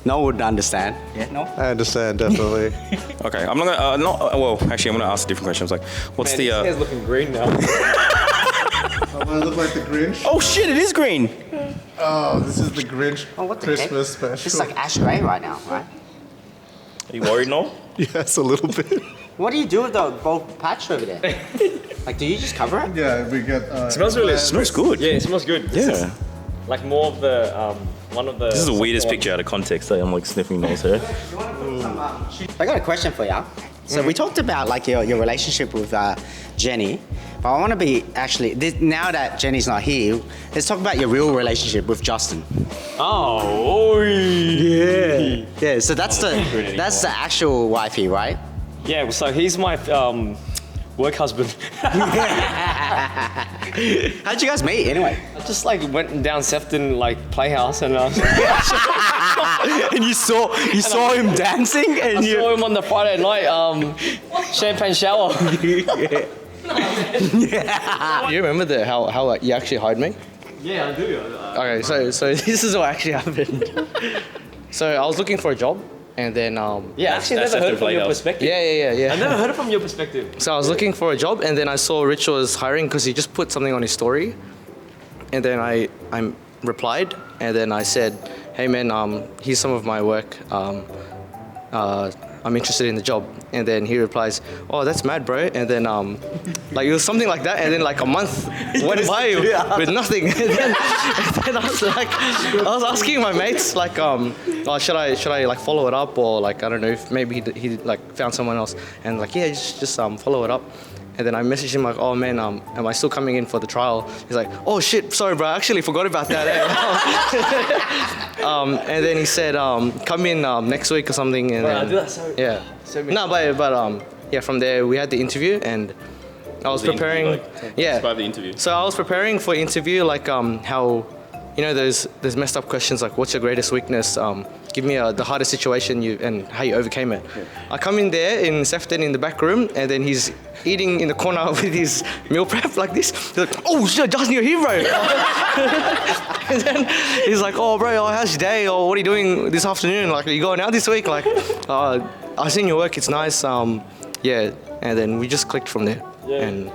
No one would understand. Yeah, no? I understand, definitely. Okay. I'm not gonna. Well, actually, I'm gonna ask a different question. I was like, what's Man, the? his hair's looking green now. I look like the Grinch. Oh shit! It is green. Oh, this is the Grinch what the Christmas heck? special. It's like ash grey right now, right? Are you worried, Noel? Yes, a little bit. What do you do with the bald patch over there? Like, do you just cover it? Yeah, we get. Smells really. Smells good. Yeah, it smells good. This Yeah. is like more of the one of the. This is the weirdest picture out of context. I'm like sniffing Noel's hair. I got a question for you. So we talked about like your relationship with Jenny, but I want to be actually now that Jenny's not here, let's talk about your real relationship with Justin. Oh. Yeah. Yeah. So that's the actual wifey, right? Yeah. So he's my work husband. How'd you guys meet anyway? I just like went down Sefton like Playhouse and And you saw him dancing, and I saw him on the Friday night champagne shower. You remember how you actually hired me? Yeah, I do. Okay, so this is what actually happened. So I was looking for a job, and then Yeah, actually, That's never heard the from your Playhouse. perspective. yeah. I never heard it from your perspective. So I was looking for a job, and then I saw Rich was hiring because he just put something on his story, and then I replied, and then I said, "Hey man, here's some of my work. I'm interested in the job." And then he replies, "Oh, that's mad, bro." And then like it was something like that, and then like a month went by with nothing. And then I was like, I was asking my mates like, oh, should I like follow it up, or like I don't know if maybe he like found someone else, and like yeah, just follow it up. And then I messaged him like, "Oh man, am I still coming in for the trial?" He's like, "Oh shit, sorry bro, I actually forgot about that." And then he said, "Come in next week or something." And Bro, then, I do that so- yeah. so many No, but yeah, from there we had the interview, and I was preparing. Yeah. Describe the interview. So I was preparing for interview, like how, you know, there's messed up questions like, what's your greatest weakness? Give me the hardest situation and how you overcame it. Yeah. I come in there in Sefton in the back room, and then he's eating in the corner with his meal prep like this. He's like, "Oh shit, Justin, you're here, bro." And then he's like, "Oh bro, how's your day? Or what are you doing this afternoon? Like, are you going out this week? Like, I've seen your work, it's nice. Yeah." And then we just clicked from there. Yeah. And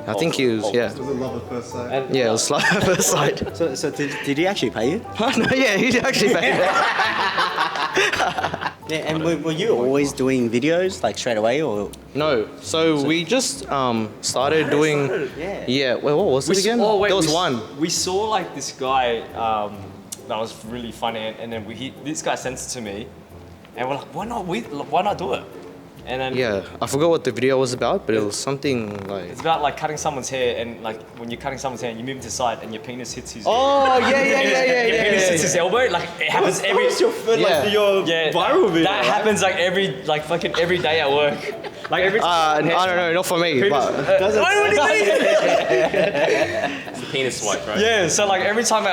I think he was, yeah. It was a love at first sight. Yeah, it was love at first sight. So did he actually pay you? No, yeah, he actually paid me. Yeah, and were you always doing videos like straight away, or? No, so we just started doing. Yeah. Well, what was it again? There was one. We saw like this guy that was really funny, and then this guy sent it to me, and we're like, why not do it? And then Yeah, I forgot what the video was about, but it was something like. it's about like cutting someone's hair, and like when you're cutting someone's hair, you move to the side, and your penis hits his. Oh yeah. Your penis hits his elbow. Like it happens every. your foot like your viral video? That happens like fucking every day at work. Like every. I don't know, not for me, but. It's the penis swipe, right? Yeah, so like every time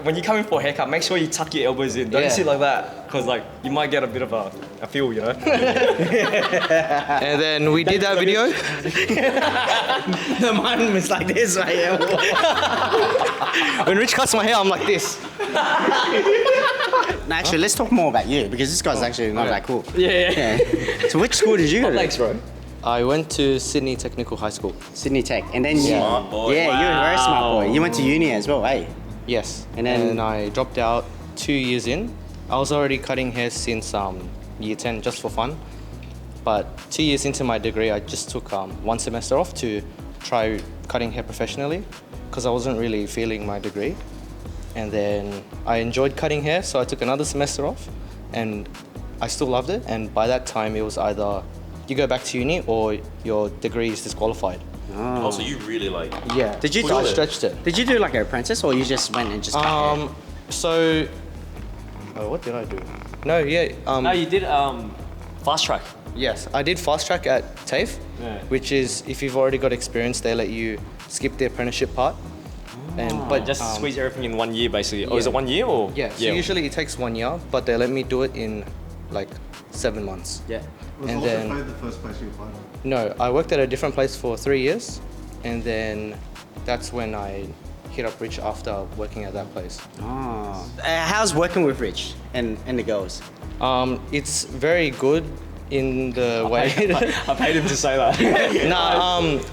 when you come in for a haircut, make sure you tuck your elbows in. Don't Yeah. sit like that, because like you might get a bit of a feel, you know. And then we did that video. No, mine was like this right here. When Rich cuts my hair, I'm like this. No, actually, let's talk more about you, because this guy's actually not that cool. Yeah. So which school did you go to? Thanks, bro. I went to Sydney Technical High School. Sydney Tech, and then you. Smart boy. Yeah, you were a very smart boy. You went to uni as well, eh? Yes. And then- I dropped out 2 years in. I was already cutting hair since year 10 just for fun. But 2 years into my degree, I just took 1 semester off to try cutting hair professionally, because I wasn't really feeling my degree. And then I enjoyed cutting hair, so I took another semester off, and I still loved it. And by that time, it was either you go back to uni or your degree is disqualified. Oh, so you really like. Yeah. Did you So I do it? stretched it. Did you do like an apprentice, or you just went and just cut hair? So, what did I do? No, yeah. No, you did fast track. Yes, I did fast track at TAFE, Yeah. which is if you've already got experience, they let you skip the apprenticeship part. But just squeeze everything in 1 year, basically. Oh, is it 1 year or? Yeah, so usually it takes 1 year, but they let me do it in like 7 months. Yeah. Was And Ultrafade then- the first place you applied? No, I worked at a different place for 3 years, and then that's when I hit up Rich after working at that place. Oh. How's working with Rich and the girls? It's very good in the way. I paid him to say that.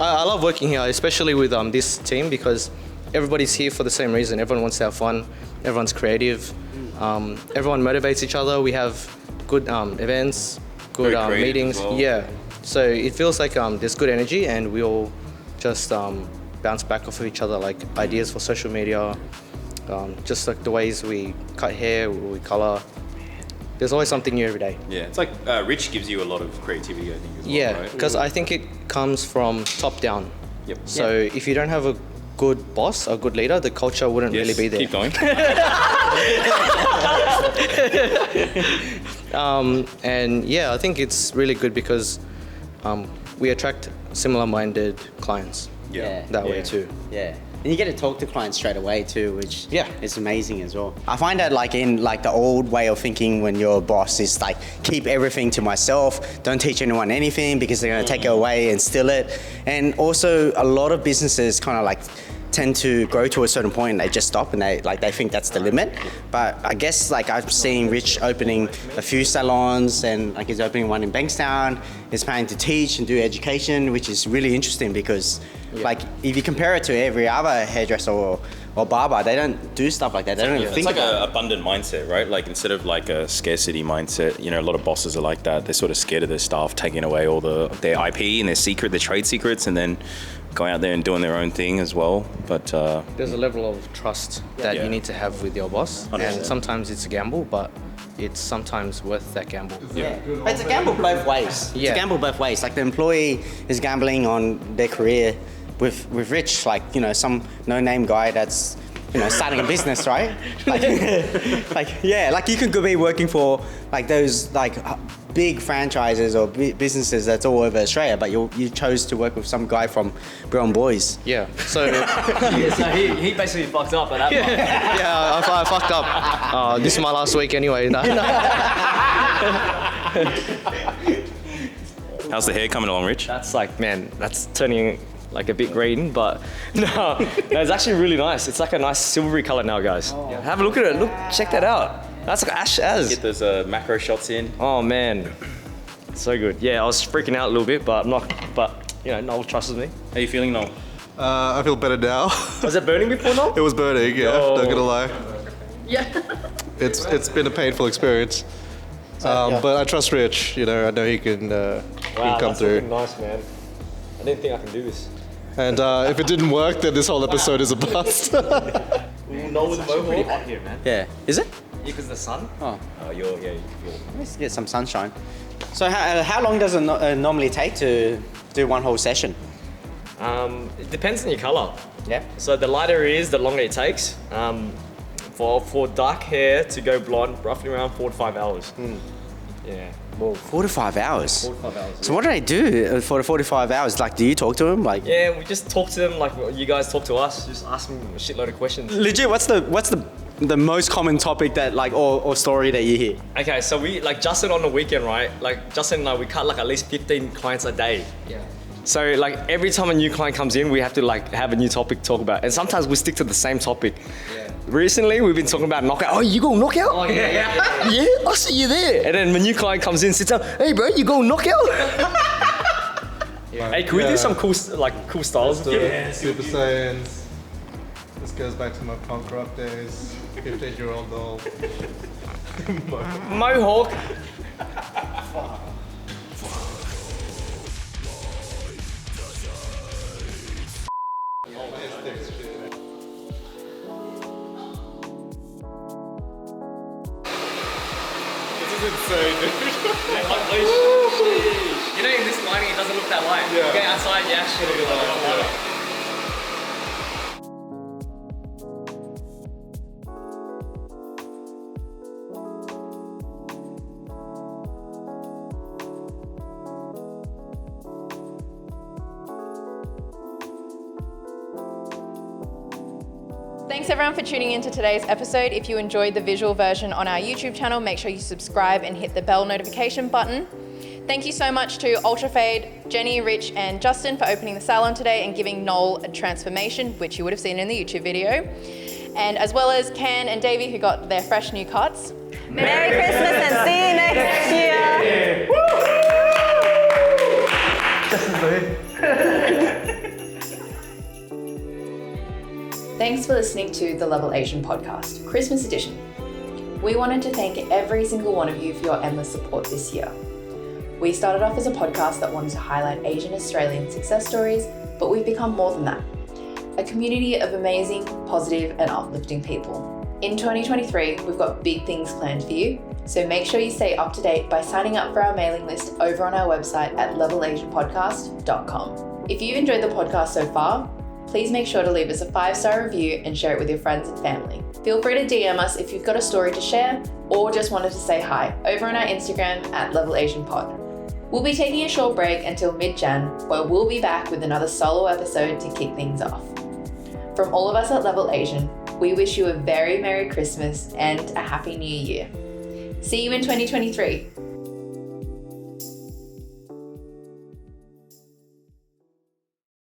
I love working here, especially with this team, because everybody's here for the same reason. Everyone wants to have fun. Everyone's creative. Everyone motivates each other. We have good events, good Very creative meetings. as well. Yeah. So it feels like there's good energy, and we all just bounce back off of each other, like ideas for social media, just like the ways we cut hair, we color. There's always something new every day. Yeah, it's like Rich gives you a lot of creativity, I think, as well, Yeah, right? because I think it comes from top down. Yep. So if you don't have a good boss, a good leader, the culture wouldn't Yes, really be there. keep going. And yeah, I think it's really good because we attract similar-minded clients that way too. Yeah. And you get to talk to clients straight away too, which Yeah. is amazing as well. I find that like in like the old way of thinking when you're a boss is like keep everything to myself, don't teach anyone anything because they're gonna take it away and steal it. And also a lot of businesses kind of like tend to grow to a certain point and they just stop and they think that's the limit. But I guess like I've seen Rich opening a few salons and like he's opening one in Bankstown. He's planning to teach and do education, which is really interesting because like if you compare it to every other hairdresser or barber, they don't do stuff like that. They don't even It's think like about an it. abundant mindset, right? Like instead of like a scarcity mindset, you know, a lot of bosses are like that. They're sort of scared of their staff taking away all their IP and their trade secrets, and then going out there and doing their own thing as well. But There's a level of trust that you need to have with your boss, 100%. and sometimes it's a gamble, but it's sometimes worth that gamble. Yeah. But it's a gamble both ways. It's Yeah. a gamble both ways. Like the employee is gambling on their career with Rich, like, you know, some no-name guy that's, you know, starting a business, right? Like, like you could go be working for like those like big franchises or businesses that's all over Australia, but you chose to work with some guy from Brown Boys. Yeah. So So he basically fucked up at that point. yeah, I fucked up. This is my last week anyway. No. how's the hair coming along, Rich? That's like, man, that's turning like a bit green, but no, it's actually really nice. It's like a nice silvery color now, guys. Yeah, have a look at it. Look, check that out. That's like ash as. Get those macro shots in. Oh man, so good. Yeah, I was freaking out a little bit, but I'm not. But you know, Noel trusts me. How you feeling, Noel? I feel better now. Was it burning before, Noel? It was burning, yeah, Oh. not gonna lie. Yeah. It's been a painful experience. But I trust Rich, you know, I know he can come that's through. looking nice, man. I didn't think I can do this. And if it didn't work, then this whole episode is a bust. Noel with the mohawk. Pretty hot here, man. Yeah. Is it? Yeah, because the sun. Oh, You're let's get some sunshine. So how long does it normally take to do one whole session? It depends on your color. Yeah. So the lighter it is, the longer it takes. For dark hair to go blonde, roughly around 4 to 5 hours. Yeah. Well, 4 to 5 hours. 4 to 5 hours. So what do they do for the 45 hours? Like, do you talk to him? Like, Yeah, we just talk to them like you guys talk to us. Just ask them a shitload of questions. legit, what's the most common topic that like or story that you hear? Okay, so we like Justin on the weekend, right? Like Justin and I, we cut like at least 15 clients a day. Yeah. So like every time a new client comes in, we have to like have a new topic to talk about, and sometimes we stick to the same topic. Yeah. Recently, we've been talking about knockout. Oh, you go knockout? Oh, yeah. Yeah, I see you there. And then when a new client comes in, sits down. Hey, bro, you go knockout? Hey, can we do some cool styles? Super Saiyans. This goes back to my punk rock days. 15-year-old doll. Mohawk. You know, in this lighting, it doesn't look that light. Yeah. Okay, outside, yeah, shit, it'll be like a lot lighter. Thanks everyone for tuning into today's episode. If you enjoyed the visual version on our YouTube channel, make sure you subscribe and hit the bell notification button. Thank you so much to Ultrafade, Jenny, Rich, and Justin for opening the salon today and giving Noel a transformation, which you would have seen in the YouTube video. And as well as Can and Davey, who got their fresh new cuts. Merry Christmas and see you next year. Thanks for listening to the Level Asian podcast, Christmas edition. We wanted to thank every single one of you for your endless support this year. We started off as a podcast that wanted to highlight Asian Australian success stories, but we've become more than that. A community of amazing, positive and uplifting people. In 2023, we've got big things planned for you, so make sure you stay up to date by signing up for our mailing list over on our website at levelasianpodcast.com. If you've enjoyed the podcast so far, please make sure to leave us a 5-star review and share it with your friends and family. Feel free to DM us if you've got a story to share or just wanted to say hi over on our Instagram at levelasianpod. We'll be taking a short break until mid-Jan, where we'll be back with another solo episode to kick things off. From all of us at Level Asian, we wish you a very Merry Christmas and a Happy New Year. See you in 2023.